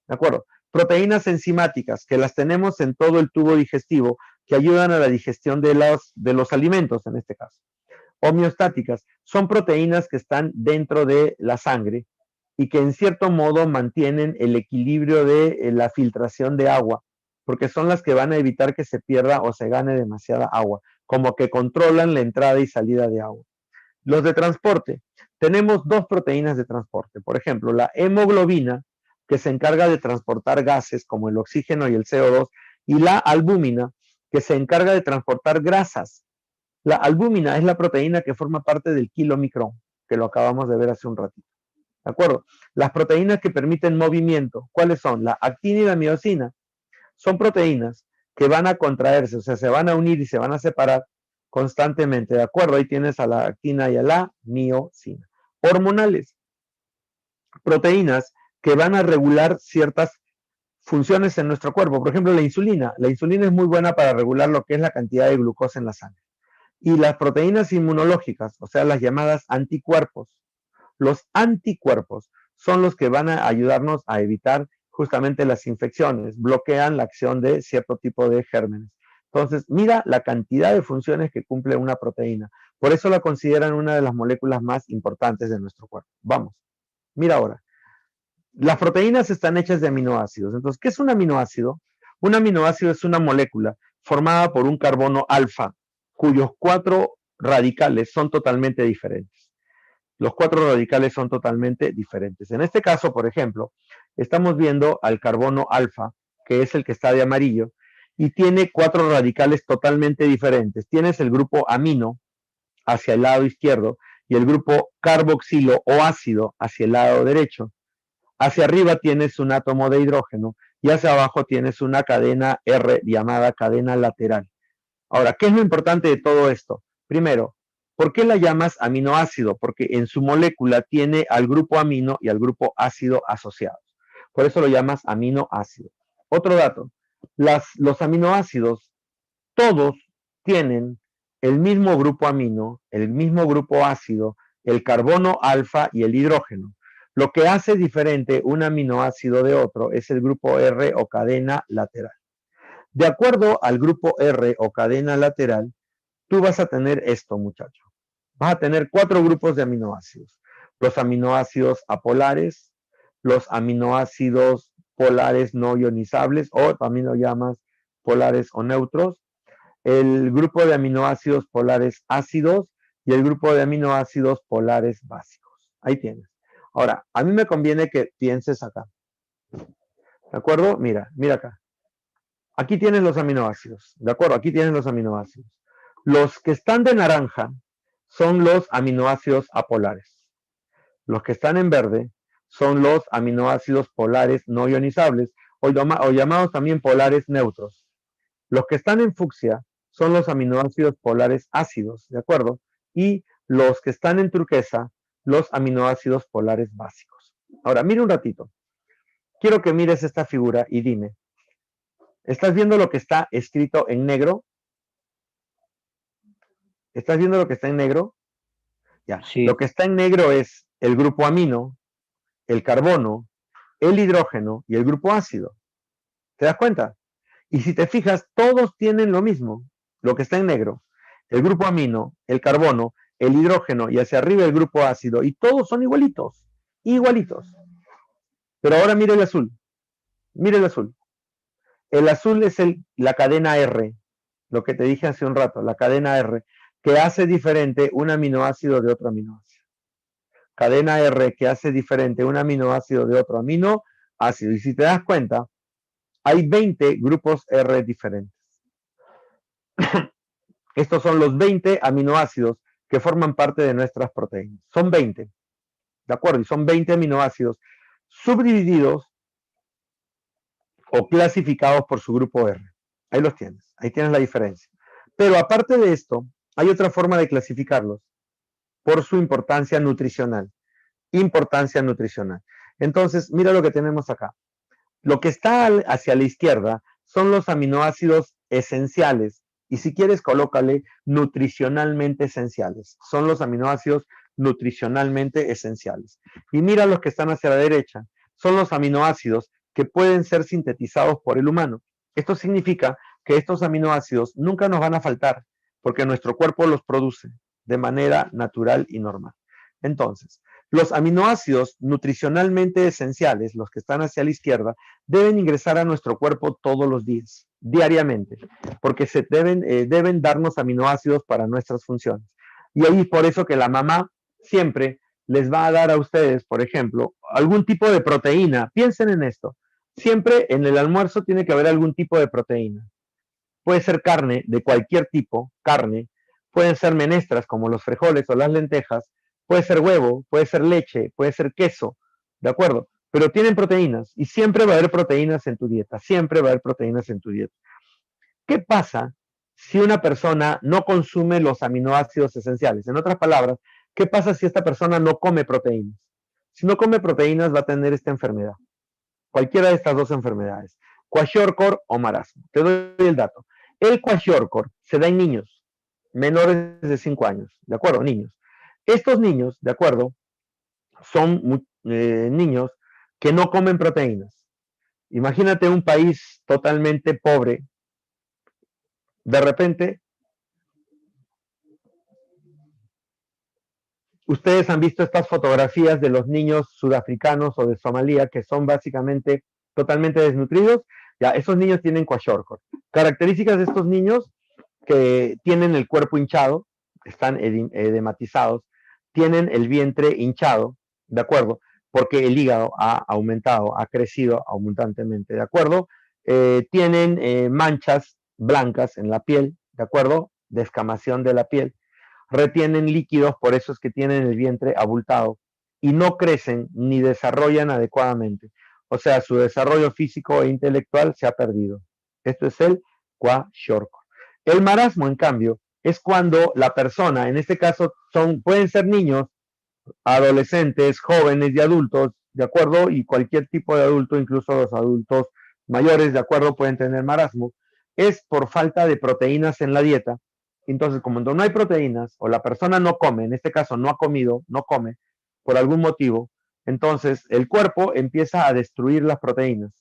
¿De acuerdo? Proteínas enzimáticas, que las tenemos en todo el tubo digestivo, que ayudan a la digestión de los alimentos, en este caso. Homeostáticas, son proteínas que están dentro de la sangre y que en cierto modo mantienen el equilibrio de la filtración de agua, porque son las que van a evitar que se pierda o se gane demasiada agua, como que controlan la entrada y salida de agua. Los de transporte, tenemos dos proteínas de transporte, por ejemplo, la hemoglobina, que se encarga de transportar gases como el oxígeno y el CO2, y la albúmina, que se encarga de transportar grasas. La albúmina es la proteína que forma parte del kilomicrón, que lo acabamos de ver hace un ratito. ¿De acuerdo? Las proteínas que permiten movimiento, ¿cuáles son? La actina y la miosina. Son proteínas que van a contraerse, o sea, se van a unir y se van a separar constantemente. ¿De acuerdo? Ahí tienes a la actina y a la miosina. Hormonales. Proteínas que van a regular ciertas funciones en nuestro cuerpo. Por ejemplo, la insulina. La insulina es muy buena para regular lo que es la cantidad de glucosa en la sangre. Y las proteínas inmunológicas, o sea, las llamadas anticuerpos. Los anticuerpos son los que van a ayudarnos a evitar justamente las infecciones, bloquean la acción de cierto tipo de gérmenes. Entonces, mira la cantidad de funciones que cumple una proteína. Por eso la consideran una de las moléculas más importantes de nuestro cuerpo. Vamos, mira ahora. Las proteínas están hechas de aminoácidos. Entonces, ¿qué es un aminoácido? Un aminoácido es una molécula formada por un carbono alfa, cuyos 4 radicales son totalmente diferentes. Los 4 radicales son totalmente diferentes. En este caso, por ejemplo, estamos viendo al carbono alfa, que es el que está de amarillo, y tiene 4 radicales totalmente diferentes. Tienes el grupo amino hacia el lado izquierdo y el grupo carboxilo o ácido hacia el lado derecho. Hacia arriba tienes un átomo de hidrógeno y hacia abajo tienes una cadena R llamada cadena lateral. Ahora, ¿qué es lo importante de todo esto? Primero, ¿por qué la llamas aminoácido? Porque en su molécula tiene al grupo amino y al grupo ácido asociados. Por eso lo llamas aminoácido. Otro dato, los aminoácidos, todos tienen el mismo grupo amino, el mismo grupo ácido, el carbono alfa y el hidrógeno. Lo que hace diferente un aminoácido de otro es el grupo R o cadena lateral. De acuerdo al grupo R o cadena lateral, tú vas a tener esto, muchacho. Vas a tener 4 grupos de aminoácidos. Los aminoácidos apolares, los aminoácidos polares no ionizables, o también lo llamas polares o neutros, el grupo de aminoácidos polares ácidos y el grupo de aminoácidos polares básicos. Ahí tienes. Ahora, a mí me conviene que pienses acá. ¿De acuerdo? Mira acá. Aquí tienes los aminoácidos, ¿de acuerdo? Aquí tienes los aminoácidos. Los que están de naranja son los aminoácidos apolares. Los que están en verde son los aminoácidos polares no ionizables o llamados también polares neutros. Los que están en fucsia son los aminoácidos polares ácidos, ¿de acuerdo? Y los que están en turquesa, los aminoácidos polares básicos. Ahora, mira un ratito. Quiero que mires esta figura y dime, ¿estás viendo lo que está escrito en negro? ¿Estás viendo lo que está en negro? Ya. Sí. Lo que está en negro es el grupo amino, el carbono, el hidrógeno y el grupo ácido. ¿Te das cuenta? Y si te fijas, todos tienen lo mismo, lo que está en negro. El grupo amino, el carbono, el hidrógeno y hacia arriba el grupo ácido. Y todos son igualitos, igualitos. Pero ahora mira el azul. Mira el azul. El azul es la cadena R, lo que te dije hace un rato, la cadena R, que hace diferente un aminoácido de otro aminoácido. Cadena R que hace diferente un aminoácido de otro aminoácido. Y si te das cuenta, hay 20 grupos R diferentes. Estos son los 20 aminoácidos que forman parte de nuestras proteínas. Son 20, ¿de acuerdo? Y son 20 aminoácidos subdivididos o clasificados por su grupo R. Ahí los tienes, ahí tienes la diferencia. Pero aparte de esto, hay otra forma de clasificarlos por su importancia nutricional. Importancia nutricional. Entonces, mira lo que tenemos acá. Lo que está hacia la izquierda son los aminoácidos esenciales, y si quieres colócale nutricionalmente esenciales. Son los aminoácidos nutricionalmente esenciales. Y mira los que están hacia la derecha. Son los aminoácidos que pueden ser sintetizados por el humano. Esto significa que estos aminoácidos nunca nos van a faltar, porque nuestro cuerpo los produce de manera natural y normal. Entonces, los aminoácidos nutricionalmente esenciales, los que están hacia la izquierda, deben ingresar a nuestro cuerpo todos los días, diariamente, porque deben darnos aminoácidos para nuestras funciones. Y ahí por eso que la mamá siempre les va a dar a ustedes, por ejemplo, algún tipo de proteína. Piensen en esto. Siempre en el almuerzo tiene que haber algún tipo de proteína. Puede ser carne de cualquier tipo, carne. Pueden ser menestras como los frijoles o las lentejas. Puede ser huevo, puede ser leche, puede ser queso, ¿de acuerdo? Pero tienen proteínas y siempre va a haber proteínas en tu dieta, siempre va a haber proteínas en tu dieta. ¿Qué pasa si una persona no consume los aminoácidos esenciales? En otras palabras, ¿qué pasa si esta persona no come proteínas? Si no come proteínas va a tener esta enfermedad, cualquiera de estas dos enfermedades, kwashiorkor o marasmo. Te doy el dato. El kwashiorkor se da en niños menores de 5 años, ¿de acuerdo? Niños. Estos niños, de acuerdo, son niños que no comen proteínas. Imagínate un país totalmente pobre. De repente, ustedes han visto estas fotografías de los niños sudafricanos o de Somalia que son básicamente totalmente desnutridos. Ya, esos niños tienen kwashiorkor. Características de estos niños que tienen el cuerpo hinchado, están edematizados, tienen el vientre hinchado, ¿de acuerdo? Porque el hígado ha aumentado, ha crecido abundantemente, ¿de acuerdo? Tienen manchas blancas en la piel, ¿de acuerdo? Descamación de la piel. Retienen líquidos, por eso es que tienen el vientre abultado y no crecen ni desarrollan adecuadamente. O sea, su desarrollo físico e intelectual se ha perdido. Esto es el kwashiorkor. El marasmo, en cambio, es cuando la persona, en este caso pueden ser niños, adolescentes, jóvenes y adultos, ¿de acuerdo? Y cualquier tipo de adulto, incluso los adultos mayores, ¿de acuerdo? Pueden tener marasmo. Es por falta de proteínas en la dieta. Entonces, como no hay proteínas, o la persona no come, en este caso no ha comido, no come, por algún motivo, entonces el cuerpo empieza a destruir las proteínas.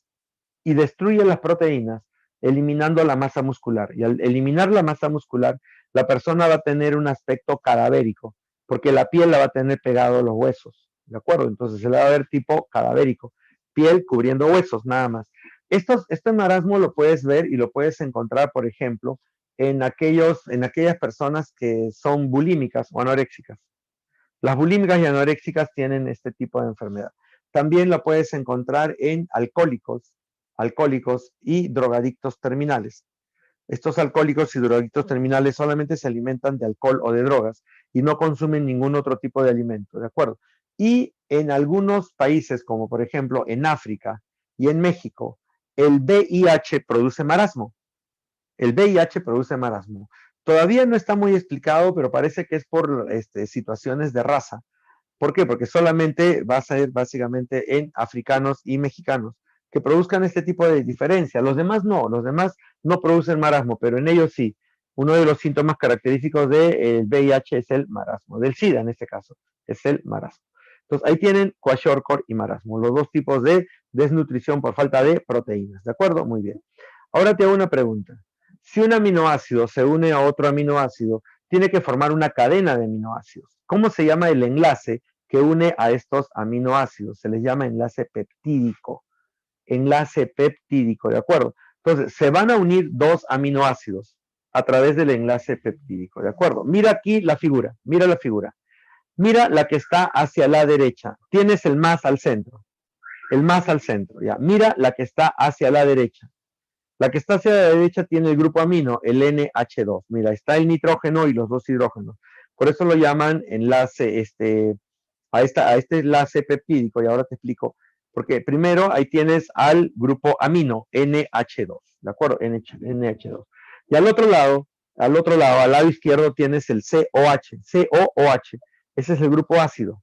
Y destruye las proteínas eliminando la masa muscular. Y al eliminar la masa muscular, la persona va a tener un aspecto cadavérico, porque la piel la va a tener pegado a los huesos, ¿de acuerdo? Entonces se le va a ver tipo cadavérico, piel cubriendo huesos, nada más. Este marasmo lo puedes ver y lo puedes encontrar, por ejemplo, en aquellas personas que son bulímicas o anoréxicas. Las bulímicas y anoréxicas tienen este tipo de enfermedad. También la puedes encontrar en alcohólicos y drogadictos terminales. Estos alcohólicos y drogadictos terminales solamente se alimentan de alcohol o de drogas y no consumen ningún otro tipo de alimento, ¿de acuerdo? Y en algunos países, como por ejemplo en África y en México, el VIH produce marasmo. El VIH produce marasmo. Todavía no está muy explicado, pero parece que es por situaciones de raza. ¿Por qué? Porque solamente va a ser básicamente en africanos y mexicanos que produzcan este tipo de diferencia. Los demás no producen marasmo, pero en ellos sí. Uno de los síntomas característicos del VIH es el marasmo, del SIDA en este caso, es el marasmo. Entonces ahí tienen kwashiorkor y marasmo, los dos tipos de desnutrición por falta de proteínas, ¿de acuerdo? Muy bien. Ahora te hago una pregunta. Si un aminoácido se une a otro aminoácido, tiene que formar una cadena de aminoácidos. ¿Cómo se llama el enlace que une a estos aminoácidos? Se les llama enlace peptídico. Enlace peptídico, ¿de acuerdo? Entonces, se van a unir dos aminoácidos a través del enlace peptídico, ¿de acuerdo? Mira aquí la figura, mira la figura. Mira la que está hacia la derecha. Tienes el más al centro. El más al centro, ya. Mira la que está hacia la derecha. La que está hacia la derecha tiene el grupo amino, el NH2. Mira, está el nitrógeno y los dos hidrógenos. Por eso lo llaman enlace, a este enlace peptídico, y ahora te explico Porque primero ahí tienes al grupo amino, NH2, ¿de acuerdo? NH2. Y al otro lado, al lado izquierdo tienes el COH, COOH. Ese es el grupo ácido.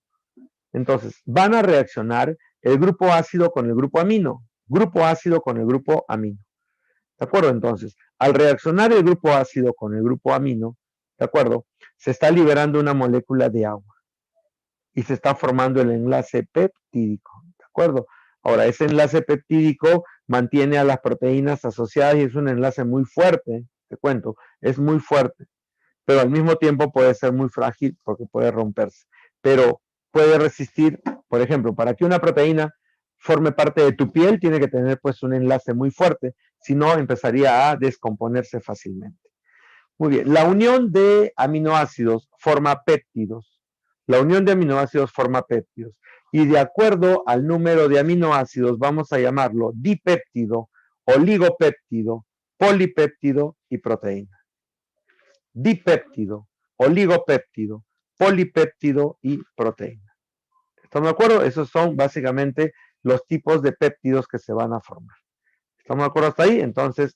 Entonces, van a reaccionar el grupo ácido con el grupo amino, grupo ácido con el grupo amino. ¿De acuerdo? Entonces, al reaccionar el grupo ácido con el grupo amino, ¿de acuerdo? Se está liberando una molécula de agua y se está formando el enlace peptídico, ¿de acuerdo? Ahora, ese enlace peptídico mantiene a las proteínas asociadas y es un enlace muy fuerte, te cuento, es muy fuerte, pero al mismo tiempo puede ser muy frágil porque puede romperse, pero puede resistir, por ejemplo, para que una proteína forme parte de tu piel, tiene que tener pues un enlace muy fuerte, si no empezaría a descomponerse fácilmente. Muy bien, la unión de aminoácidos forma péptidos. La unión de aminoácidos forma péptidos. Y de acuerdo al número de aminoácidos, vamos a llamarlo dipéptido, oligopéptido, polipéptido y proteína. Dipéptido, oligopéptido, polipéptido y proteína. ¿Estamos de acuerdo? Esos son básicamente los tipos de péptidos que se van a formar. ¿Estamos de acuerdo hasta ahí? Entonces,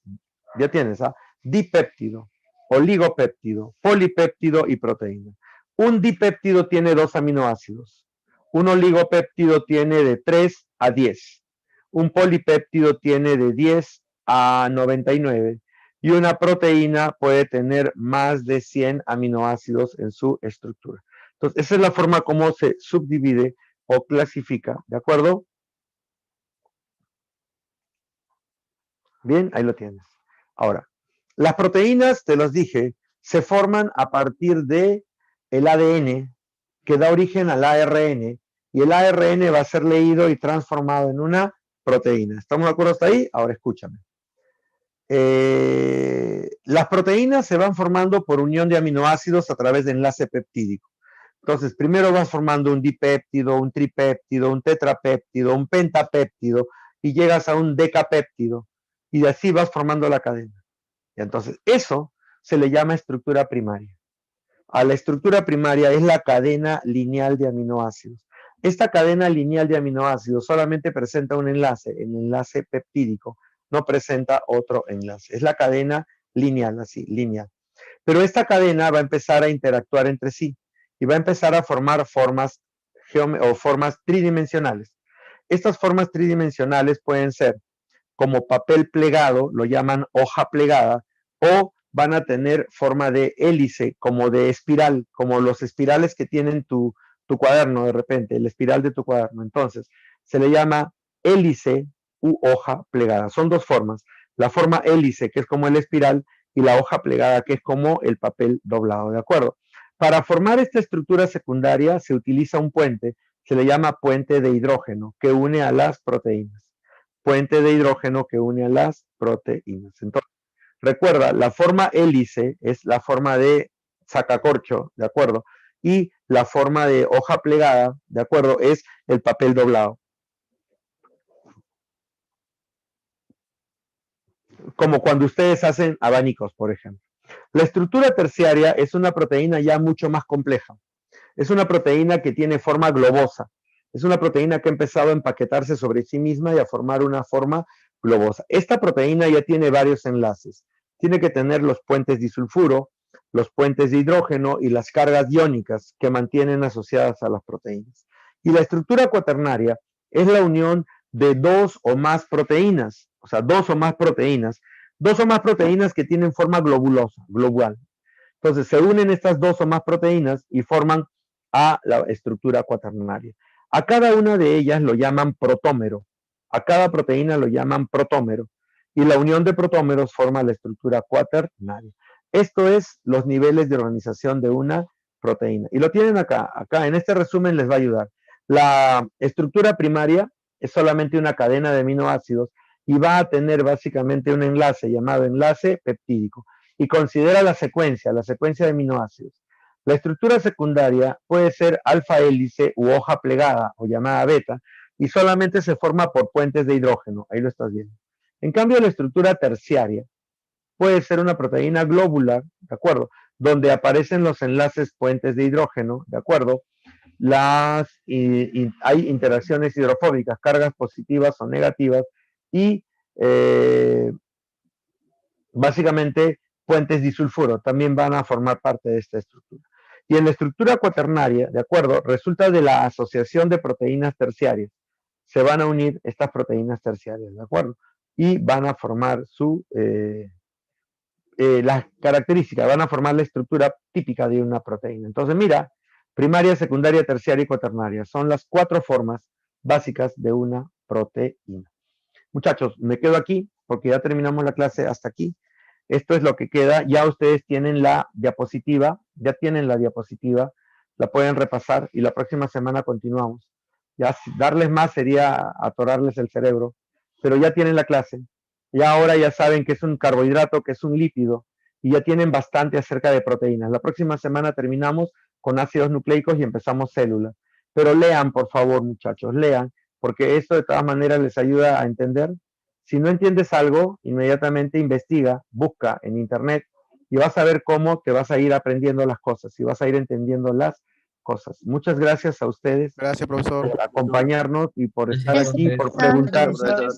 ya tienes, ¿ah? Dipéptido, oligopéptido, polipéptido y proteína. Un dipéptido tiene 2 aminoácidos. Un oligopéptido tiene de 3 a 10. Un polipéptido tiene de 10 a 99. Y una proteína puede tener más de 100 aminoácidos en su estructura. Entonces, esa es la forma como se subdivide o clasifica, ¿de acuerdo? Bien, ahí lo tienes. Ahora, las proteínas, te los dije, se forman a partir de el ADN, que da origen al ARN, y el ARN va a ser leído y transformado en una proteína. ¿Estamos de acuerdo hasta ahí? Ahora escúchame. Las proteínas se van formando por unión de aminoácidos a través de enlace peptídico. Entonces, primero vas formando un dipéptido, un tripéptido, un tetrapéptido, un pentapéptido, y llegas a un decapéptido, y así vas formando la cadena. Y entonces, eso se le llama estructura primaria. A la estructura primaria es la cadena lineal de aminoácidos. Esta cadena lineal de aminoácidos solamente presenta un enlace, el enlace peptídico, no presenta otro enlace. Es la cadena lineal, así, lineal. Pero esta cadena va a empezar a interactuar entre sí y va a empezar a formar formas tridimensionales. Estas formas tridimensionales pueden ser como papel plegado, lo llaman hoja plegada, o van a tener forma de hélice, como de espiral, como los espirales que tienen tu cuaderno de repente, el espiral de tu cuaderno. Entonces, se le llama hélice u hoja plegada. Son 2 formas. La forma hélice, que es como el espiral, y la hoja plegada, que es como el papel doblado, ¿de acuerdo? Para formar esta estructura secundaria se utiliza un puente, se le llama puente de hidrógeno, que une a las proteínas. Puente de hidrógeno que une a las proteínas. Entonces, recuerda, la forma hélice es la forma de sacacorcho, ¿de acuerdo? Y la forma de hoja plegada, ¿de acuerdo? Es el papel doblado. Como cuando ustedes hacen abanicos, por ejemplo. La estructura terciaria es una proteína ya mucho más compleja. Es una proteína que tiene forma globosa. Es una proteína que ha empezado a empaquetarse sobre sí misma y a formar una forma globosa. Esta proteína ya tiene varios enlaces. Tiene que tener los puentes disulfuro, los puentes de hidrógeno y las cargas iónicas que mantienen asociadas a las proteínas. Y la estructura cuaternaria es la unión de 2 o más proteínas, o sea, 2 o más proteínas que tienen forma globulosa, global. Entonces se unen estas 2 o más proteínas y forman a la estructura cuaternaria. A cada una de ellas lo llaman protómero. A cada proteína lo llaman protómero. Y la unión de protómeros forma la estructura cuaternaria. Esto es los niveles de organización de una proteína. Y lo tienen acá. Acá en este resumen les va a ayudar. La estructura primaria es solamente una cadena de aminoácidos y va a tener básicamente un enlace llamado enlace peptídico. Y considera la secuencia de aminoácidos. La estructura secundaria puede ser alfa hélice u hoja plegada o llamada beta y solamente se forma por puentes de hidrógeno. Ahí lo estás viendo. En cambio, la estructura terciaria puede ser una proteína globular, ¿de acuerdo? Donde aparecen los enlaces puentes de hidrógeno, ¿de acuerdo? hay interacciones hidrofóbicas, cargas positivas o negativas, y básicamente puentes disulfuro también van a formar parte de esta estructura. Y en la estructura cuaternaria, de acuerdo, resulta de la asociación de proteínas terciarias. Se van a unir estas proteínas terciarias, ¿de acuerdo? Y van a formar las características, van a formar la estructura típica de una proteína. Entonces, mira, primaria, secundaria, terciaria y cuaternaria son las 4 formas básicas de una proteína. Muchachos, me quedo aquí porque ya terminamos la clase hasta aquí. Esto es lo que queda. Ya ustedes tienen la diapositiva, la pueden repasar y la próxima semana continuamos. Ya darles más sería atorarles el cerebro, pero ya tienen la clase. Ya ahora ya saben que es un carbohidrato, que es un lípido, y ya tienen bastante acerca de proteínas. La próxima semana terminamos con ácidos nucleicos y empezamos células. Pero lean, por favor, muchachos, lean, porque esto de todas maneras les ayuda a entender. Si no entiendes algo, inmediatamente investiga, busca en internet y vas a ver cómo te vas a ir aprendiendo las cosas y vas a ir entendiendo las cosas. Muchas gracias a ustedes Gracias, profesor. por acompañarnos y por estar Gracias, aquí, por profesor. preguntar. César.